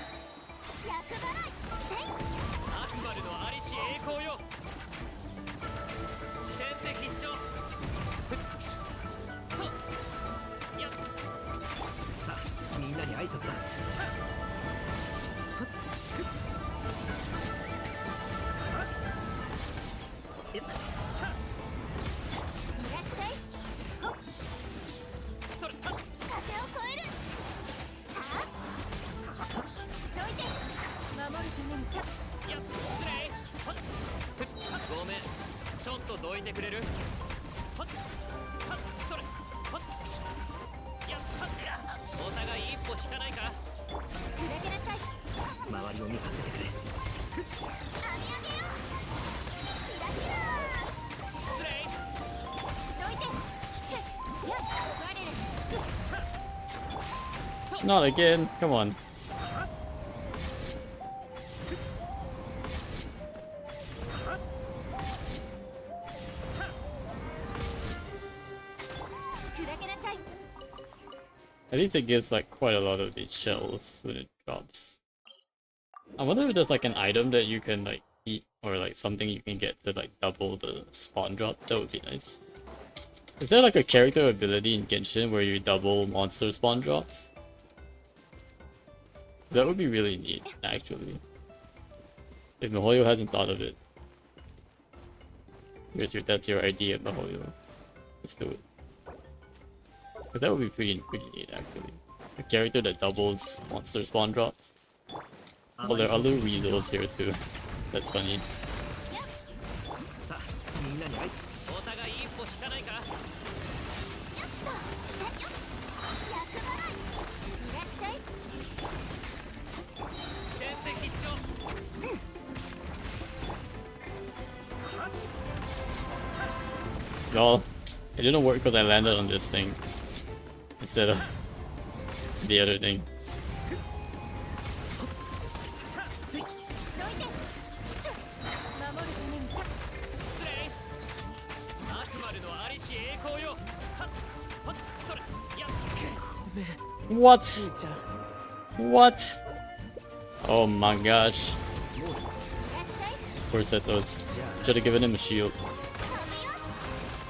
Not again, come on. I think it gives like quite a lot of these shells when it drops. I wonder if there's like an item that you can like eat or like something you can get to like double the spawn drop. That would be nice. Is there like a character ability in Genshin where you double monster spawn drops? That would be really neat, actually. If Mihoyo hasn't thought of it. That's your idea, Mihoyo. Let's do it. But that would be pretty neat, actually. A character that doubles monster spawn drops. Well, there are other weasels here too. That's funny. Well, it didn't work because I landed on this thing instead of the other thing. What? What? Oh my gosh. Poor Setos. Should have given him a shield.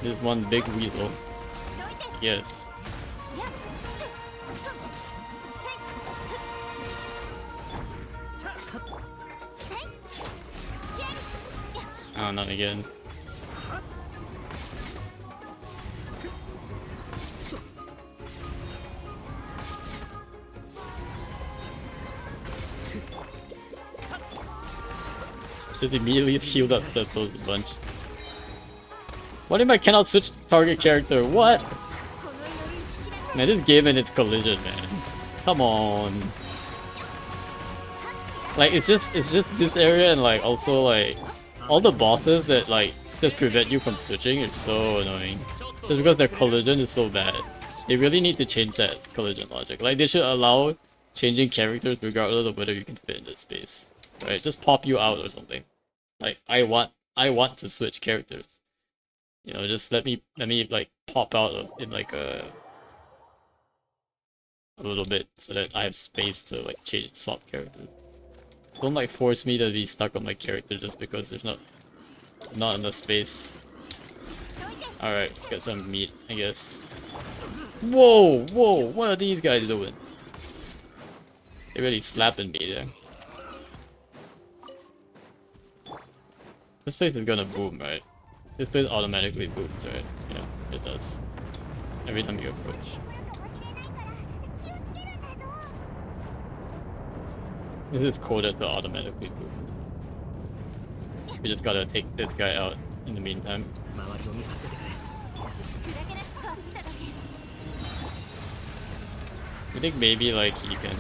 This one big weasel. Yes. Oh, not again. Just immediately healed up Setos a bunch. What if I cannot switch the target character? What? Man, this game and its collision, man. Come on. Like it's just this area and like also like all the bosses that like just prevent you from switching is so annoying. Just because their collision is so bad. They really need to change that collision logic. Like they should allow changing characters regardless of whether you can fit in this space. Right? Just pop you out or something. Like I want to switch characters. You know, just let me like pop out of in like a little bit so that I have space to like change swap characters. Don't like force me to be stuck on my character just because there's not enough space. Alright, get some meat, I guess. Whoa, whoa, what are these guys doing? They're really slapping me there. This place is gonna boom, right? This place automatically booms, right? Yeah, it does. Every time you approach. This is coded to automatically boom. We just gotta take this guy out in the meantime. I think maybe like he can...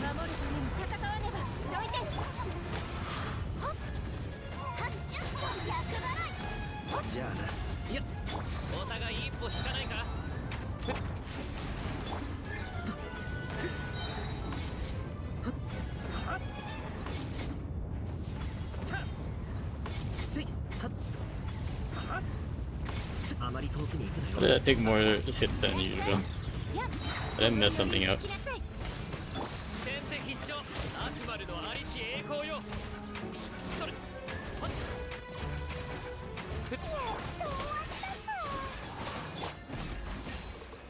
Why did I take more hit than usual? Did I mess something up?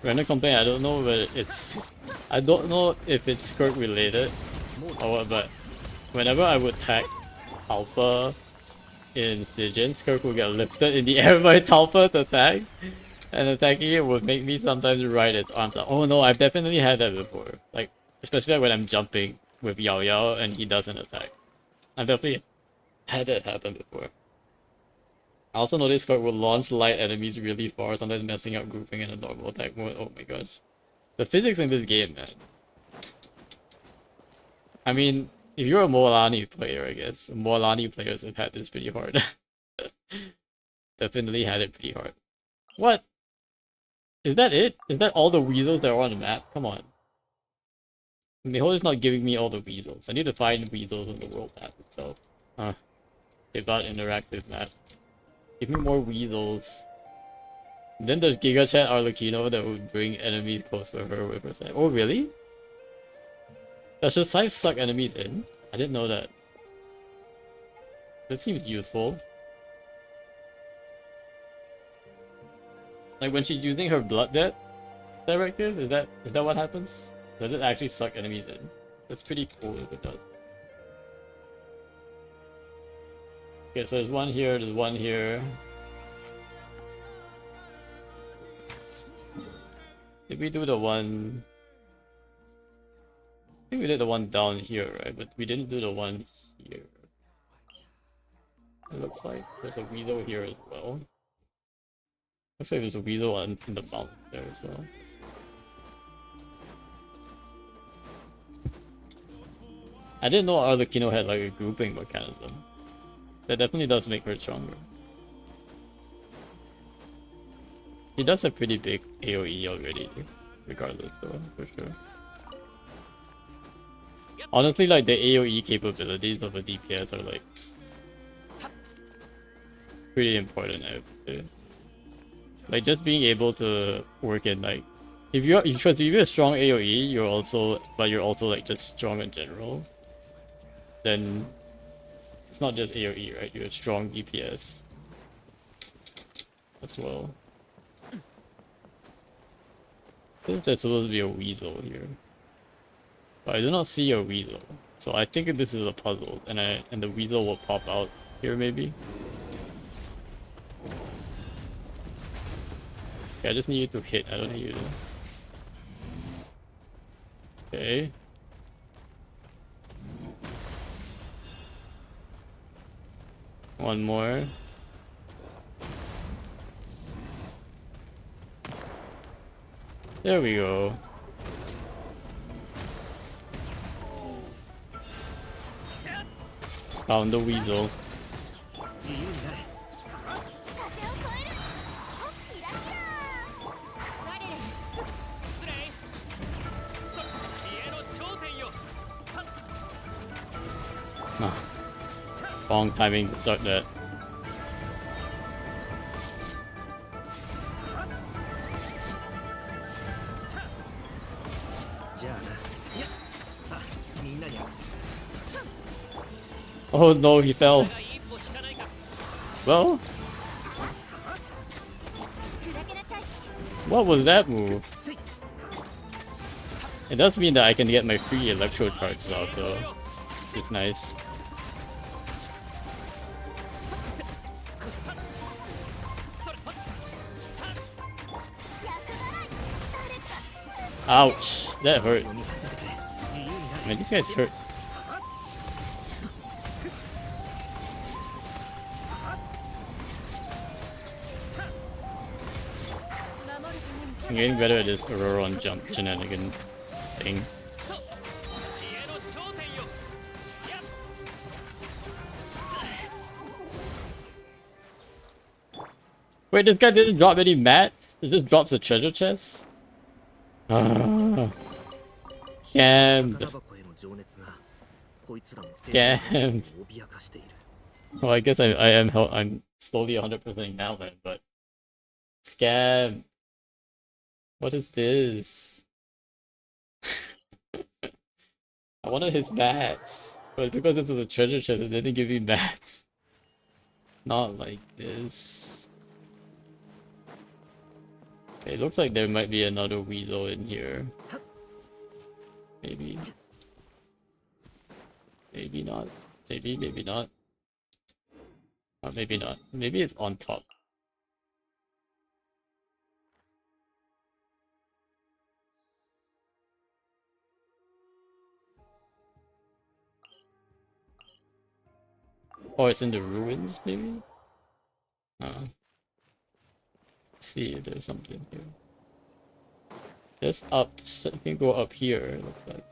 Random complaint, I don't know whether it's... I don't know if it's skirt related or what, but whenever I would tag Alpha in Stygian, Skirk would get lifted in the air by Talpa to tag, and attacking it would make me sometimes ride its arms out. Oh no, I've definitely had that before. Like, especially when I'm jumping with Yao Yao and he doesn't attack. I definitely had that happen before. I also noticed Squad will launch light enemies really far, sometimes messing up grouping in a normal attack mode. Oh my gosh. The physics in this game, man. I mean, if you're a Moalani player, I guess. Moalani players have had this pretty hard. Definitely had it pretty hard. What? Is that it? Is that all the weasels that are on the map? Come on. Miho is not giving me all the weasels. I need to find weasels on the world map itself. Huh. About interactive map. Give me more weasels. Then there's Giga Chat Arlecchino that would bring enemies close to her with her side. Oh really? Does the scythe suck enemies in? I didn't know that. That seems useful. Like when she's using her blood debt directive, is that what happens? Does it actually suck enemies in? That's pretty cool if it does. Okay, so there's one here, there's one here. Did we do the one? I think we did the one down here, right? But we didn't do the one here. It looks like there's a weasel here as well. Looks like there's a weasel in the mountain there as well. I didn't know Arlecchino had like a grouping mechanism. That definitely does make her stronger. He does a pretty big AoE already, regardless though, for sure. Honestly, like the AoE capabilities of a DPS are like pretty important, I would say. Like just being able to work in like if you're because if you have a strong AoE, you're also like just strong in general. Then it's not just AoE, right? You have strong DPS as well. There's supposed to be a weasel here, but I do not see a weasel. So I think this is a puzzle, and the weasel will pop out here maybe. Okay, I just need you to hit. I don't need you to. Okay. One more. There we go. Found the weasel. Oh. Wrong timing to start that. Oh no, he fell. Well, what was that move? It does mean that I can get my free electro charges out though. It's nice. Ouch, that hurt. Man, these guys hurt. I'm getting better at this Aurora on jump shenanigan thing. Wait, this guy didn't drop any mats? It just drops a treasure chest? Ah. Scammed. Scammed. Well, I guess I'm slowly 100%ing Natlan, but scam. What is this? I wanted his mats, but because this was a treasure chest, it didn't give me mats. Not like this. Okay, it looks like there might be another weasel in here. Maybe. Maybe not. Maybe not. Or maybe not. Maybe it's on top. Or it's in the ruins, maybe? Let's see if there's something here. Just up, so you can go up here, it looks like.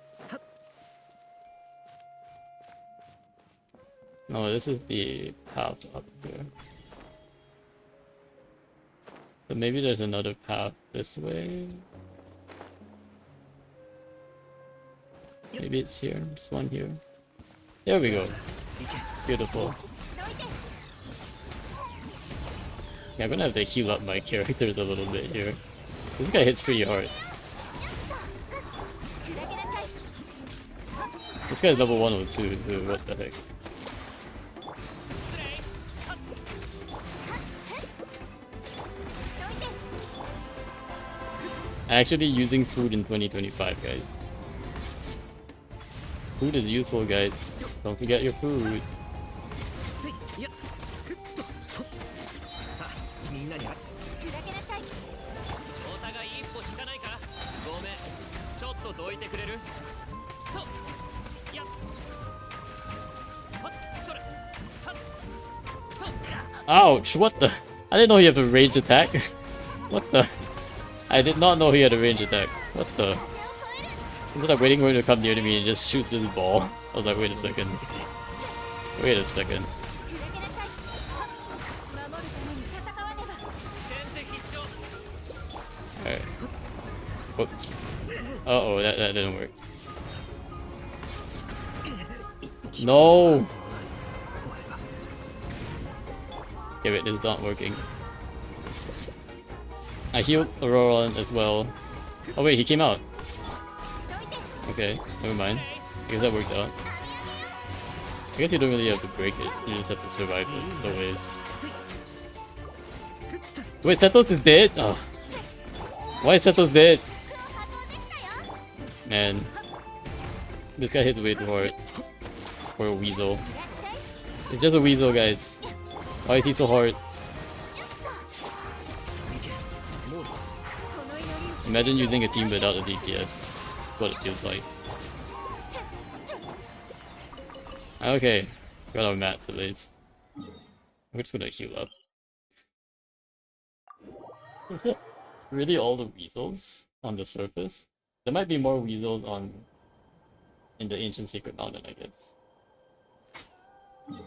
No, this is the path up here. So maybe there's another path this way. Maybe it's here. There's one here. There we go. Beautiful. Yeah, I'm gonna have to heal up my characters a little bit here. This guy hits pretty hard. This guy's level 102, dude, what the heck. Actually using food in 2025, guys. Food is useful, guys. Don't forget your food. Ouch, what the? I didn't know he had a range attack. What the? I did not know he had a range attack. What the? Instead of waiting for him to come near to me and just shoots his ball. I was like, wait a second. Wait a second. Alright. Whoops. Uh-oh, that didn't work. No! Okay, wait, this is not working. I healed Aurora as well. Oh wait, he came out. Okay, never mind. I guess that worked out. I guess you don't really have to break it, you just have to survive it the ways. Wait, Seto's is dead? Oh. Why is Seto's dead? Man. This guy hits way too hard. For a weasel. It's just a weasel, guys. Why is he so hard? Imagine using a team without a DPS. What it feels like. Okay, got our mats at least. We're just gonna heal up. Is that really all the weasels on the surface? There might be more weasels in the ancient Sacred Mountain, I guess.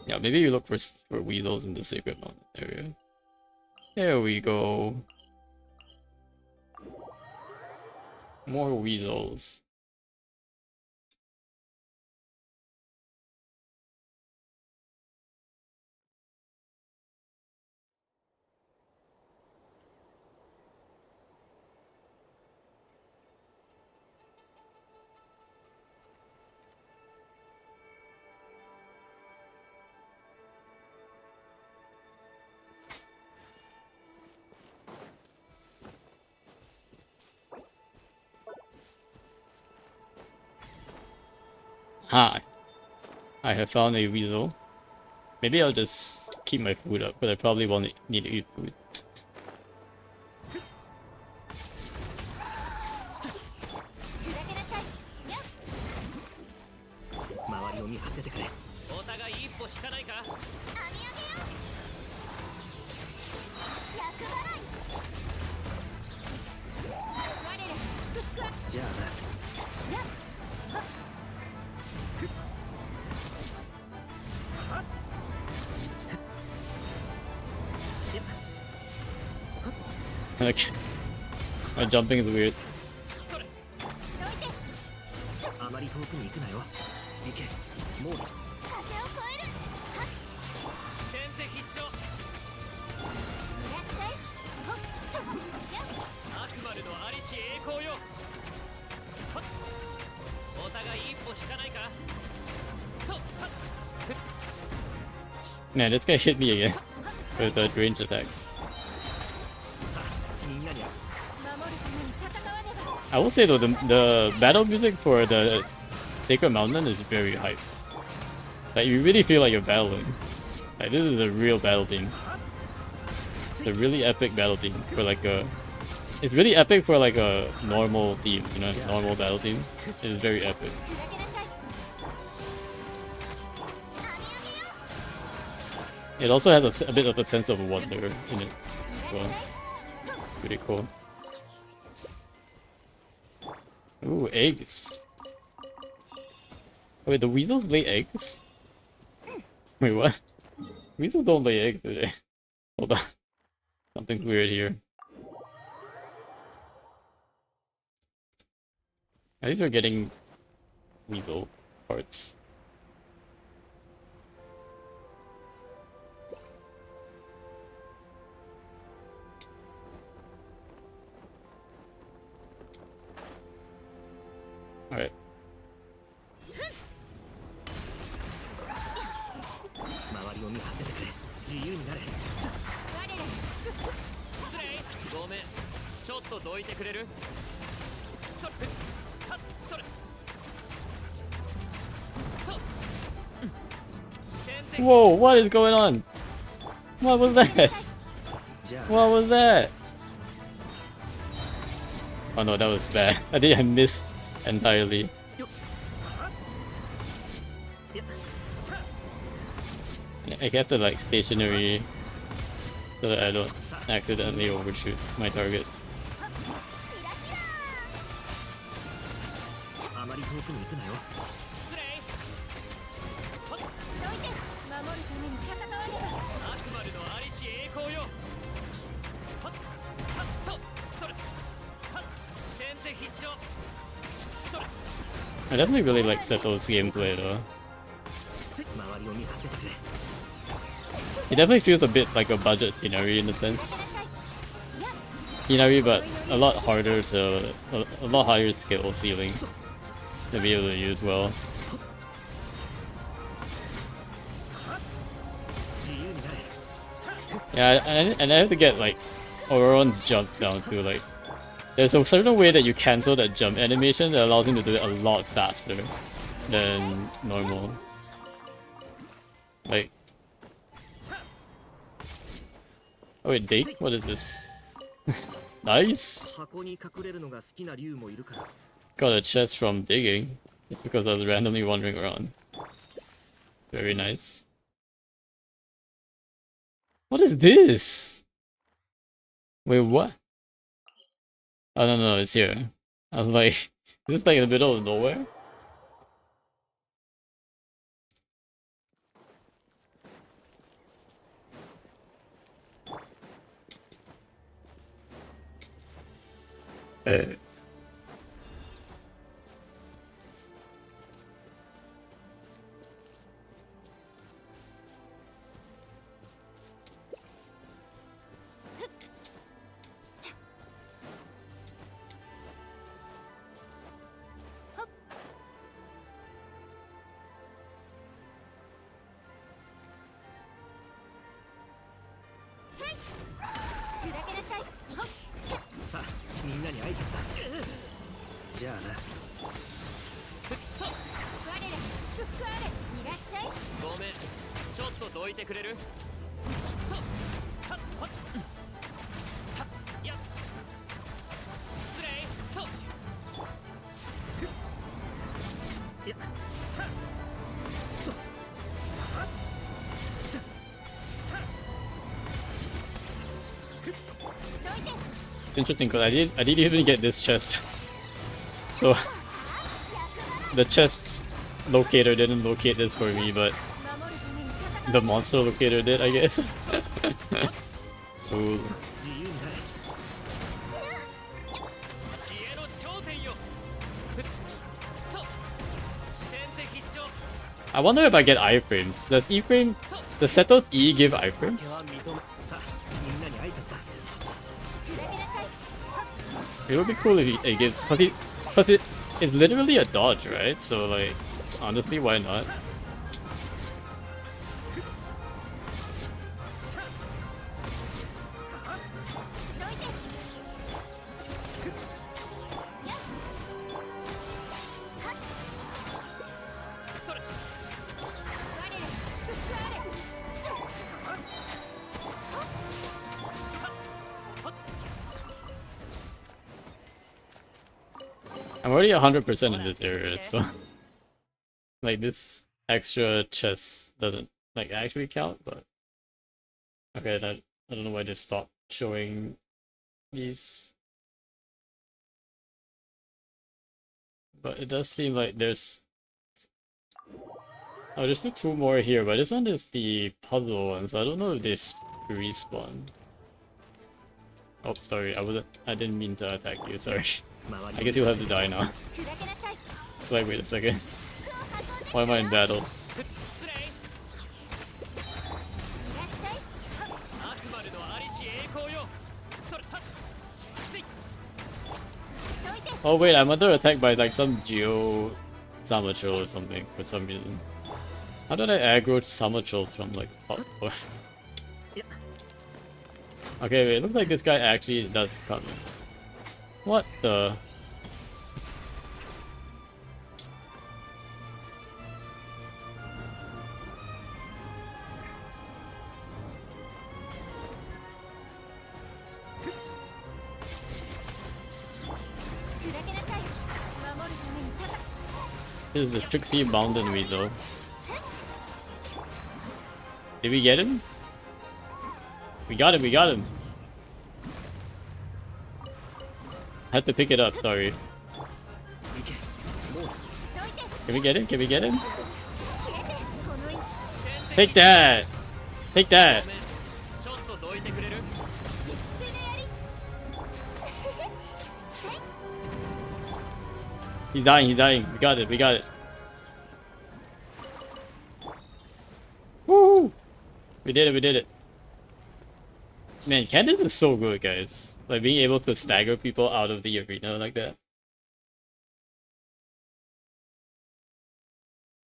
Yeah, maybe you look for weasels in the Sacred Mountain area. There we go. More weasels. Ha! I have found a weasel. Maybe I'll just keep my food up, but I probably won't need to eat food. Like, my jumping is weird. Man, this guy hit me again with a range attack. I will say though, the battle music for the Sacred Mountain is very hype. Like, you really feel like you're battling. Like, this is a real battle theme. It's a really epic battle theme for like a... It's really epic for like a normal theme, you know, normal battle theme. It is very epic. It also has a bit of a sense of wonder in it. Well, pretty cool. Ooh, eggs. Wait, the weasels lay eggs? Wait, what? Weasels don't lay eggs, do they? Hold on. Something's weird here. At least we're getting weasel parts. Alright. Whoa, what is going on? What was that? What was that? Oh no, that was bad. I think I missed entirely. I have to like stationary so that I don't accidentally overshoot my target. I definitely really like Seto's gameplay though. It definitely feels a bit like a budget Inari in a sense. Inari, but a lot harder to, a lot higher skill ceiling to be able to use well. Yeah, and I have to get like Auron's jumps down too. Like, there's a certain way that you cancel that jump animation that allows him to do it a lot faster than normal. Like, oh wait, date? What is this? Nice! Got a chest from digging, just because I was randomly wandering around. Very nice. What is this? Wait, what? Oh no, it's here. I was like, is this like in the middle of nowhere? Interesting, because I didn't even get this chest. So the chest locator didn't locate this for me, but the monster locator did, I guess. Ooh. I wonder if I get iframes. Does Seto's E give iframes? It would be cool if it gives, cause it's literally a dodge, right? So like, honestly, why not? I'm already 100% in this area, so like this extra chest doesn't like actually count, but Okay, that I don't know why they stopped showing these, but it does seem like there's there's still two more here, but this one is the puzzle one, so I don't know if they respawn. Oh, sorry, I didn't mean to attack you. Sorry. I guess you'll have to die now. Like, wait a second. Why am I in battle? Oh wait, I'm under attack by like some Geo Samacho or something for some reason. How did I aggro Samacho from like top floor? Okay, wait, it looks like this guy actually does come. What the? This is the Trixie Mountain Weasel. Did we get him? We got him, we got him. I had to pick it up, sorry. Can we get him? Can we get him? Take that! Take that! He's dying, he's dying. We got it, we got it. Woo! We did it, we did it. Man, Candace is so good, guys. Like, being able to stagger people out of the arena like that.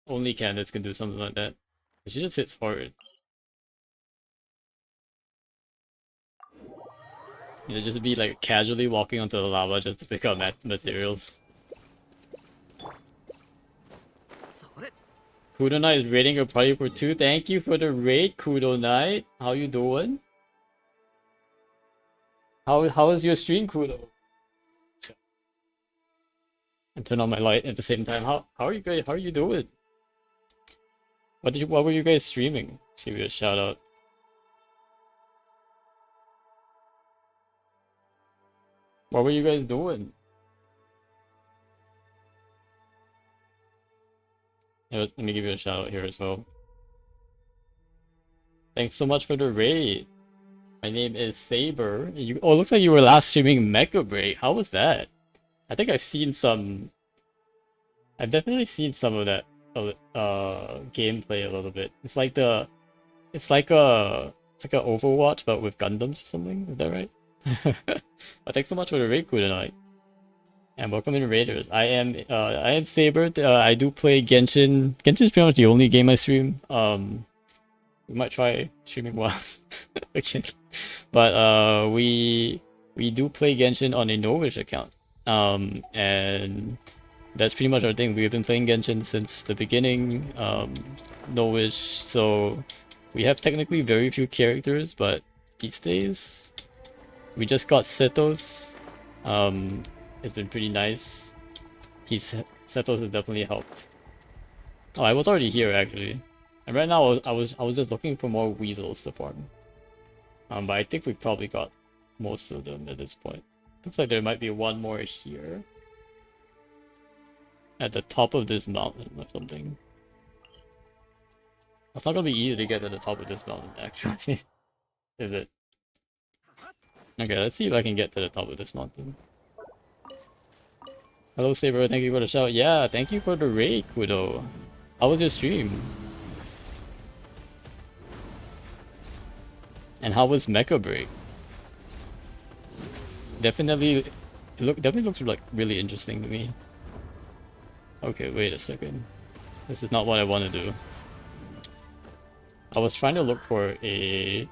Only Candace can do something like that. She just hits forward. You know, just be like casually walking onto the lava just to pick up materials. Kudo Knight is raiding your party for 2. Thank you for the raid, Kudo Knight. How you doing? How is your stream, Kudo? And turn on my light at the same time. How are you guys? How are you doing? What were you guys streaming? Let's give you a shout out. What were you guys doing? Yeah, let me give you a shout out here as well. Thanks so much for the raid. My name is Saber. Oh, it looks like you were last streaming Mecha Break. How was that? I think I've seen some. I've definitely seen some of that gameplay a little bit. It's like a Overwatch but with Gundams or something. Is that right? But thanks so much for the raid crew tonight. And welcome in Raiders. I am Saber. I do play Genshin. Genshin is pretty much the only game I stream. We might try streaming Wilds again. But we do play Genshin on a Novish account. And that's pretty much our thing. We've been playing Genshin since the beginning. Novish, so we have technically very few characters, but these days we just got Setos. It's been pretty nice. Setos has definitely helped. Oh, I was already here actually. And right now I was just looking for more weasels to farm. But I think we've probably got most of them at this point. Looks like there might be one more here. At the top of this mountain or something. It's not gonna be easy to get to the top of this mountain actually. Is it? Okay, let's see if I can get to the top of this mountain. Hello Saber, thank you for the shout. Yeah, thank you for the raid, Kudo. How was your stream? And how was Mecha Break? Definitely looks like really interesting to me. Okay, wait a second. This is not what I want to do. I was trying to look for a...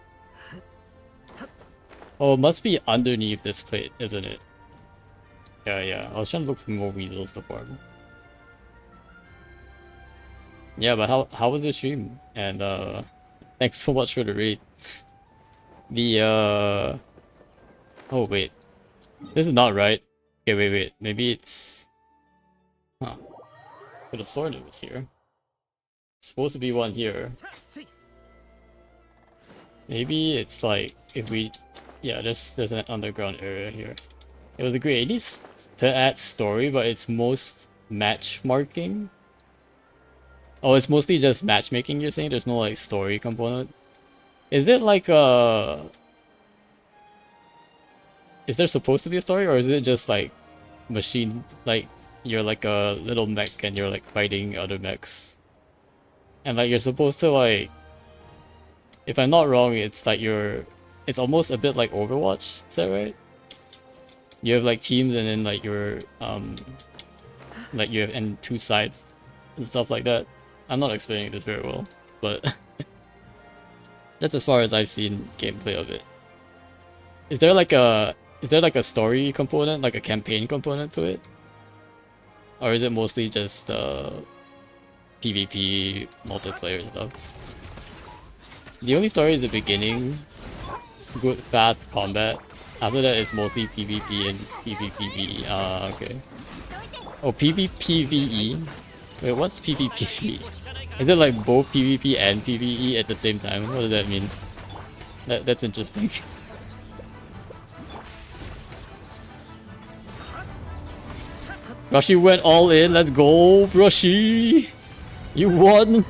Oh, it must be underneath this plate, isn't it? Yeah. I was trying to look for more weasels to farm. Yeah, but how was your stream? And thanks so much for the raid. The oh wait. This is not right. Okay, wait. Maybe it's... Huh. Could have sworn it was here. Supposed to be one here. Maybe it's like if we, yeah, there's an underground area here. It was great. It needs to add story, but it's most match marking. Oh, it's mostly just matchmaking. You're saying there's no like story component. Is it like is there supposed to be a story, or is it just like machine, like you're like a little mech and you're like fighting other mechs, and like you're supposed to like, if I'm not wrong, it's like it's almost a bit like Overwatch. Is that right? You have like teams and then like like you have and two sides and stuff like that. I'm not explaining this very well, but that's as far as I've seen gameplay of it. Is there like a story component, like a campaign component to it? Or is it mostly just PvP multiplayer stuff? The only story is the beginning, good fast combat. After that it's mostly PvP and PvPvE. Ah, okay. Oh, PvPvE? Wait, what's PvPvE? Is it like both PvP and PvE at the same time? What does that mean? That's interesting. Brushy went all in. Let's go, Brushy! You won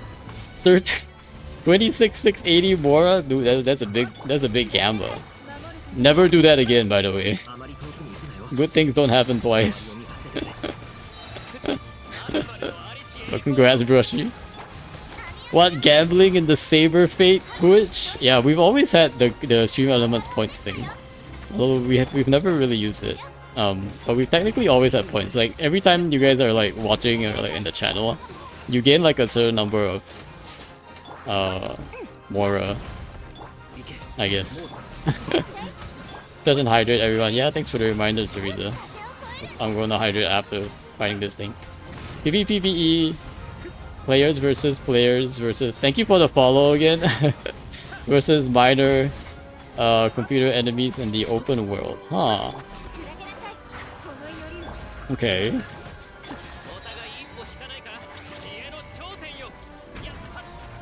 26,680 Mora. Dude, that's a big gamble. Never do that again, by the way. Good things don't happen twice. But congrats, Brushy. What, gambling in the Saber Fate Twitch? Yeah, we've always had the Stream Elements points thing. Although we've never really used it. But we've technically always had points. Like every time you guys are like watching or like in the channel, you gain like a certain number of Mora, I guess. Doesn't hydrate everyone. Yeah, thanks for the reminder, Sarita. I'm gonna hydrate after fighting this thing. PvPvE, players versus players versus. Thank you for the follow again. Versus minor computer enemies in the open world. Huh. Okay.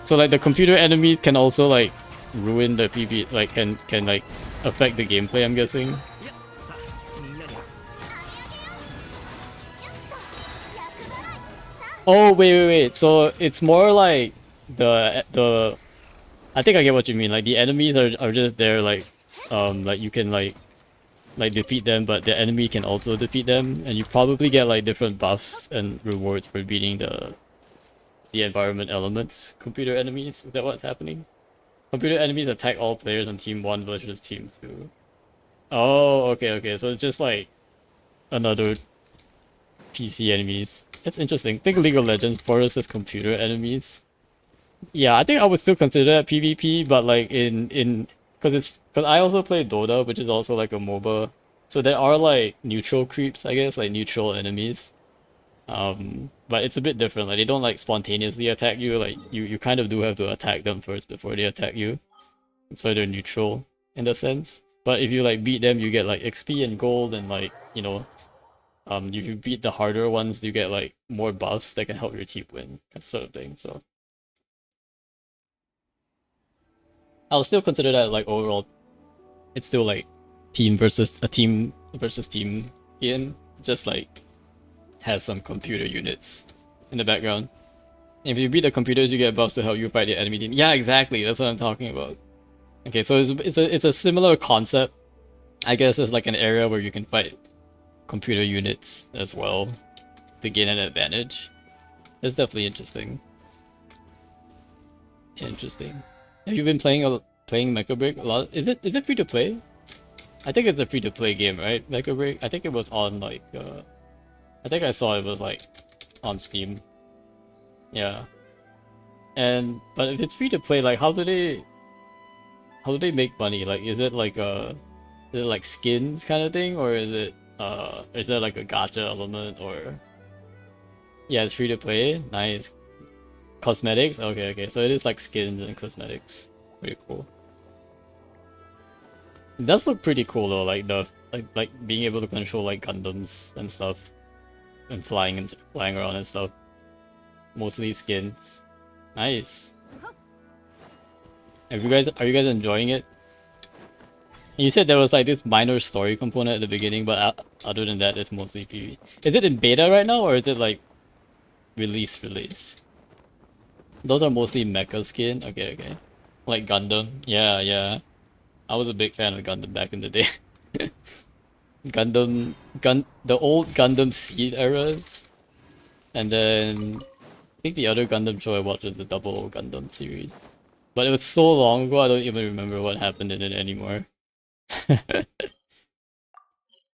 So like the computer enemies can also like ruin the PvP, like can like affect the gameplay, I'm guessing. Oh wait. So it's more like the I think I get what you mean. Like the enemies are just there like you can like defeat them, but the enemy can also defeat them, and you probably get like different buffs and rewards for beating the environment elements. Computer enemies, is that what's happening? Computer enemies attack all players on team 1 versus team 2. Oh, okay. So it's just like another PC enemies. That's interesting. Think League of Legends forces computer enemies. Yeah, I think I would still consider that PvP, but like because I also play Dota, which is also like a MOBA. So there are like neutral creeps, I guess, like neutral enemies. But it's a bit different. Like they don't like spontaneously attack you. Like you kind of do have to attack them first before they attack you. That's why they're neutral in the sense. But if you like beat them, you get like XP and gold, and like if you beat the harder ones, you get like more buffs that can help your team win, that sort of thing. So I'll still consider that like overall, it's still like team versus team in, just like has some computer units in the background. If you beat the computers, you get buffs to help you fight the enemy team. Yeah, exactly. That's what I'm talking about. Okay, so it's a similar concept. I guess it's like an area where you can fight computer units as well to gain an advantage. It's definitely interesting. Interesting. Have you been playing Mecha Break a lot? Is it free to play? I think it's a free to play game, right? Mecha Break. I think it was on like I think I saw it was like on Steam. Yeah. But if it's free to play, like how do they make money? Like is it like skins kind of thing, or is there like a gacha element, or yeah, it's free to play. Nice. Cosmetics? Okay. So it is like skins and cosmetics. Pretty cool. It does look pretty cool though, like like being able to control like Gundams and stuff, and flying around and stuff. Mostly skins. Nice. Are you guys enjoying it? You said there was like this minor story component at the beginning, but other than that, it's mostly PvE. Is it in beta right now, or is it like release? Those are mostly mecha skin. Okay, okay. Like Gundam. Yeah, yeah. I was a big fan of Gundam back in the day. The old Gundam Seed eras, and then I think the other Gundam show I watched was the Double Gundam series. But it was so long ago, I don't even remember what happened in it anymore.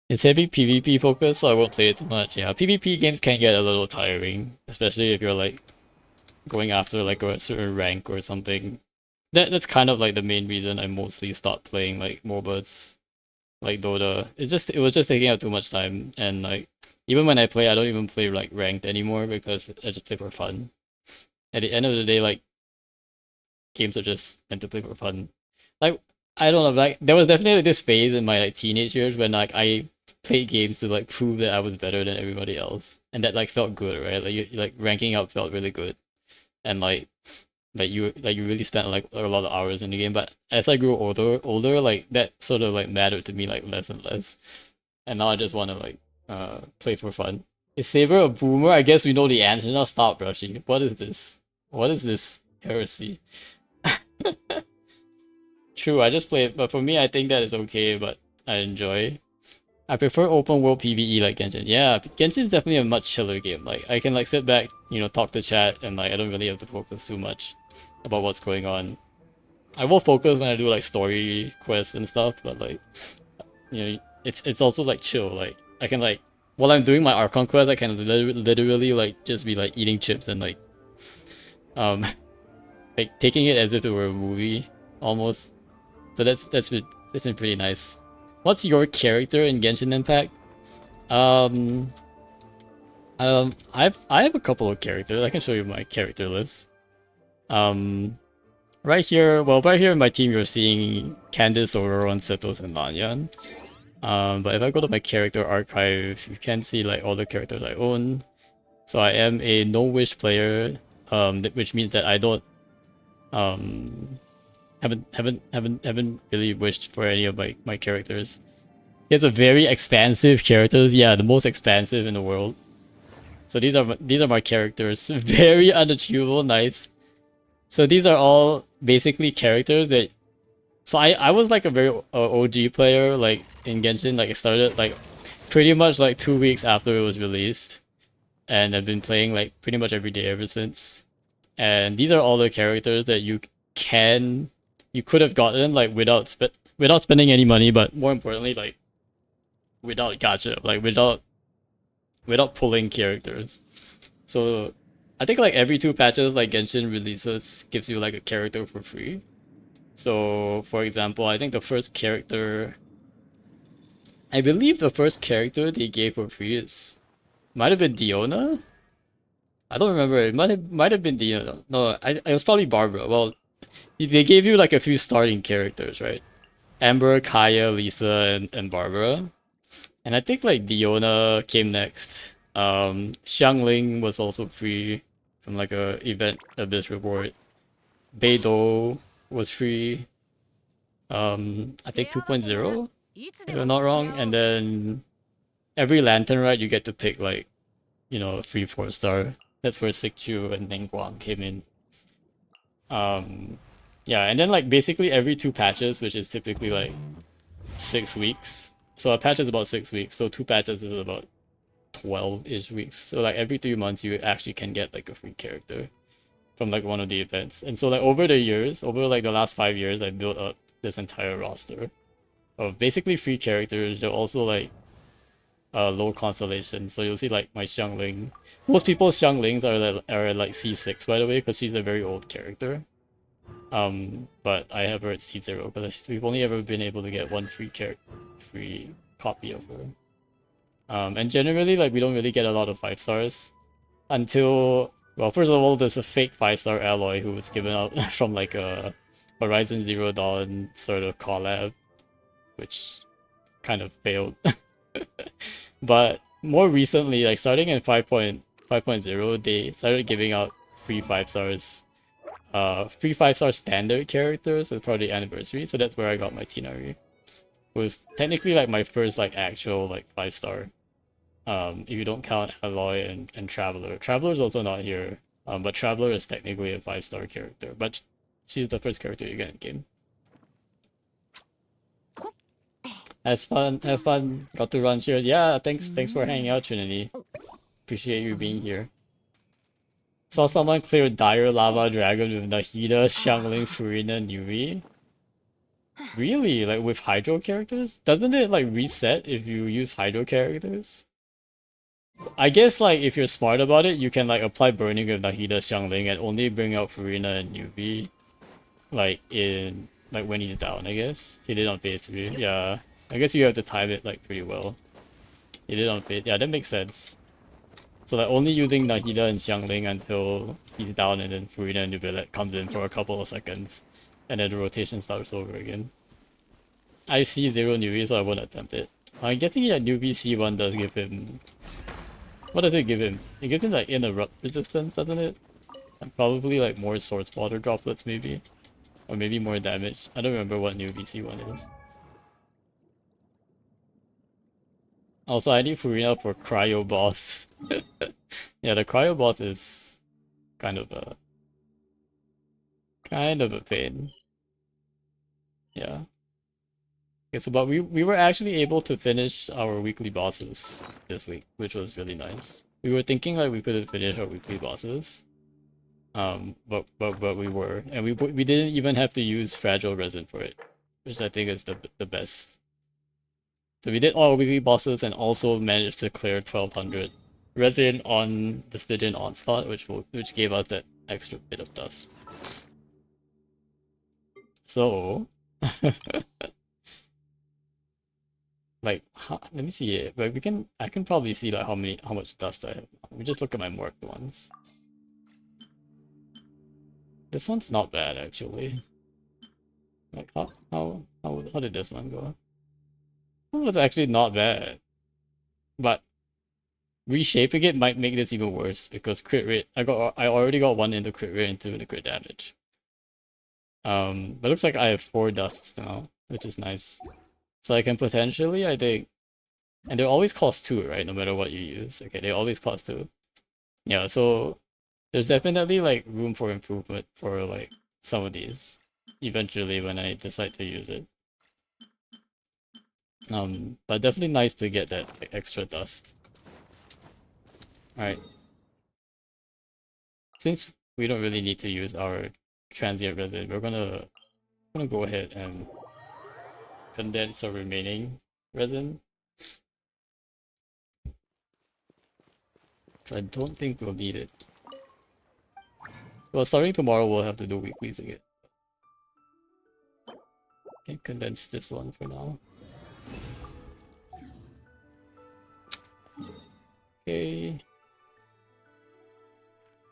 It's heavy PvP focus, so I won't play it too much. Yeah, PvP games can get a little tiring, especially if you're like going after like a certain rank or something. That's kind of like the main reason I mostly stopped playing like MOBAs, like Dota. It was just taking up too much time, and like even when I play, I don't even play like ranked anymore because I just play for fun. At the end of the day, like games are just meant to play for fun. Like I don't know, like there was definitely this phase in my like teenage years when like I played games to like prove that I was better than everybody else, and that like felt good, right? Like like ranking up felt really good, and you really spent like a lot of hours in the game. But as I grew older, like that sort of like mattered to me like less and less, and now I just want to like play for fun. Is Saber a boomer? I guess we know the answer. Now stop, Brushy. What is this? What is this heresy? True, I just play it, but for me, I think that is okay, but I enjoy. I prefer open world PvE like Genshin. Yeah, Genshin is definitely a much chiller game. Like I can like sit back, you know, talk to chat, and like I don't really have to focus too much about what's going on. I will focus when I do like story quests and stuff, but like you know, it's also like chill. Like I can like while I'm doing my Archon quest, I can literally like just be like eating chips and um like taking it as if it were a movie almost. So that's been pretty nice. What's your character in Genshin Impact? Um, I have a couple of characters. I can show you my character list. Um, right here in my team, you're seeing Candice, Auroron, Setos, and Lanyan. But if I go to my character archive, you can see like all the characters I own. So I am a no wish player, which means that I don't haven't really wished for any of my characters. He has a very expansive characters. Yeah, the most expansive in the world. So these are my characters. Very unachievable. Nice. So these are all basically characters that. So I was like a very OG player like in Genshin. Like I started like pretty much like 2 weeks after it was released, and I've been playing like pretty much every day ever since. And these are all the characters that you could have gotten like without spending any money, but more importantly like without gacha, like without pulling characters. So I think like every 2 patches like Genshin releases gives you like a character for free. So for example, I think I believe the first character they gave for free might have been Diona. I don't remember. It might have been Diona. No, it was probably Barbara. Well, they gave you like a few starting characters, right? Amber, Kaya, Lisa, and Barbara. And I think like Diona came next. Xiangling was also free from like a event abyss reward. Beidou was free. I think 2.0, if I'm not wrong. And then every lantern ride you get to pick like, you know, a free 4-star. That's where Sikchu and Ningguang came in. Yeah, and then like basically every 2 patches, which is typically like 6 weeks. So a patch is about 6 weeks, so 2 patches is about 12-ish weeks. So like every 3 months you actually can get like a free character from like one of the events. And so like over the years, over like the last 5 years, I built up this entire roster of basically free characters. They're also like low constellation. So you'll see like my Xiangling. Most people's Xianglings are like C6 by the way, because she's a very old character. But I have her at C0 because we've only ever been able to get one free copy of her. And generally like we don't really get a lot of 5-stars until, well, first of all, there's a fake 5-star alloy who was given out from like a Horizon Zero Dawn sort of collab, which kind of failed. But more recently, like starting in 5.0, they started giving out free 5-stars free 5-star standard characters as part of the anniversary, so that's where I got my Tinari. It was technically like my first like actual like 5-star. If you don't count Alloy and Traveler. Traveler's also not here. But Traveler is technically a 5-star character, but she's the first character you get in game. Has fun, have fun. Got to run shares. Yeah, thanks for hanging out, Trinity. Appreciate you being here. Saw someone clear Dire Lava Dragon with Nahida, Xiangling, Furina, Nui. Really? Like with Hydro characters? Doesn't it like reset if you use Hydro characters? I guess like if you're smart about it, you can like apply Burning with Nahida, Xiangling and only bring out Furina and Nui like in like when he's down, I guess. He did on phase 3. Yeah. I guess you have to time it like pretty well. He did on phase. Yeah, that makes sense. So like only using Nahida and Xiangling until he's down and then Furina and Nubillet comes in for a couple of seconds. And then the rotation starts over again. I see 0 newbie so I won't attempt it. I'm guessing that newbie C1 does give him... What does it give him? It gives him like interrupt resistance, doesn't it? And probably like more source water droplets maybe. Or maybe more damage. I don't remember what newbie C1 is. Also, I need Furina for Cryo Boss. Yeah, the Cryo Boss is kind of a pain. Yeah. Okay, so but we were actually able to finish our weekly bosses this week, which was really nice. We were thinking like we couldn't finish our weekly bosses. But we were, and we didn't even have to use fragile resin for it, which I think is the best. So we did all our weekly bosses and also managed to clear 1200 resin on the Stygian Onslaught, which gave us that extra bit of dust. So, like, let me see it. But I can probably see like how much dust I have. Let me just look at my marked ones. This one's not bad actually. Like, how did this one go? It was actually not bad, but reshaping it might make this even worse because crit rate. I already got 1 into crit rate and 2 into crit damage. But it looks like I have 4 dusts now, which is nice. So I can potentially, I think, and they always cost 2, right? No matter what you use. Okay, they always cost 2. Yeah, so there's definitely like room for improvement for like some of these eventually when I decide to use it. But definitely nice to get that like, extra dust. Alright. Since we don't really need to use our transient resin, we're gonna go ahead and condense our remaining resin. So I don't think we'll need it. Well, starting tomorrow we'll have to do weeklies again. Can condense this one for now. Okay.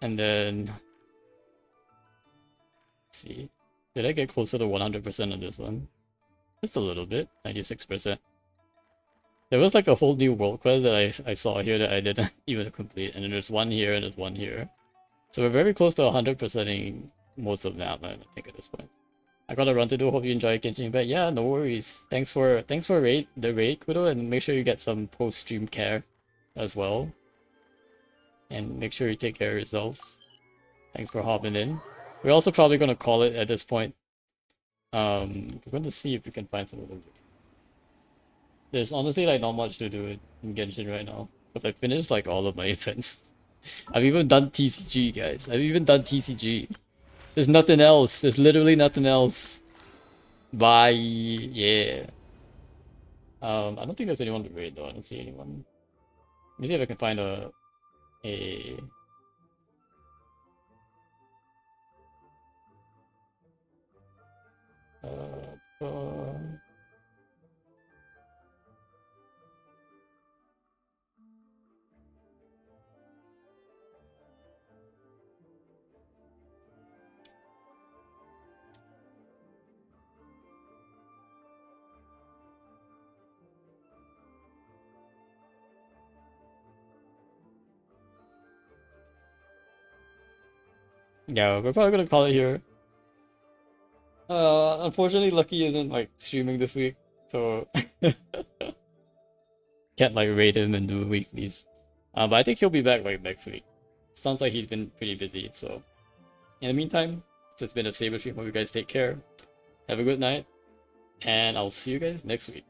And then let's see. Did I get closer to 100% on this one? Just a little bit, 96%. There was like a whole new world quest that I saw here that I didn't even complete, and then there's one here and there's one here. So we're very close to 100%ing most of Natlan, I think, at this point. I gotta run to do. Hope you enjoy Genshin Impact. Yeah, no worries. Thanks for the raid, Kudo, and make sure you get some post-stream care as well. And make sure you take care of yourselves. Thanks for hopping in. We're also probably gonna call it at this point. We're going to see if we can find some of them. There's honestly like not much to do in Genshin right now. Because I finished like all of my events. I've even done TCG, guys. I've even done TCG. There's nothing else. There's literally nothing else. Bye. Yeah. I don't think there's anyone to raid though. I don't see anyone. Let me see if I can find a uh, Yeah, we're probably gonna call it here. Unfortunately, Lucky isn't like streaming this week, so can't like raid him and do weeklies. But I think he'll be back like next week. Sounds like he's been pretty busy, so in the meantime, it's been a Saber stream. Hope you guys take care. Have a good night, and I'll see you guys next week.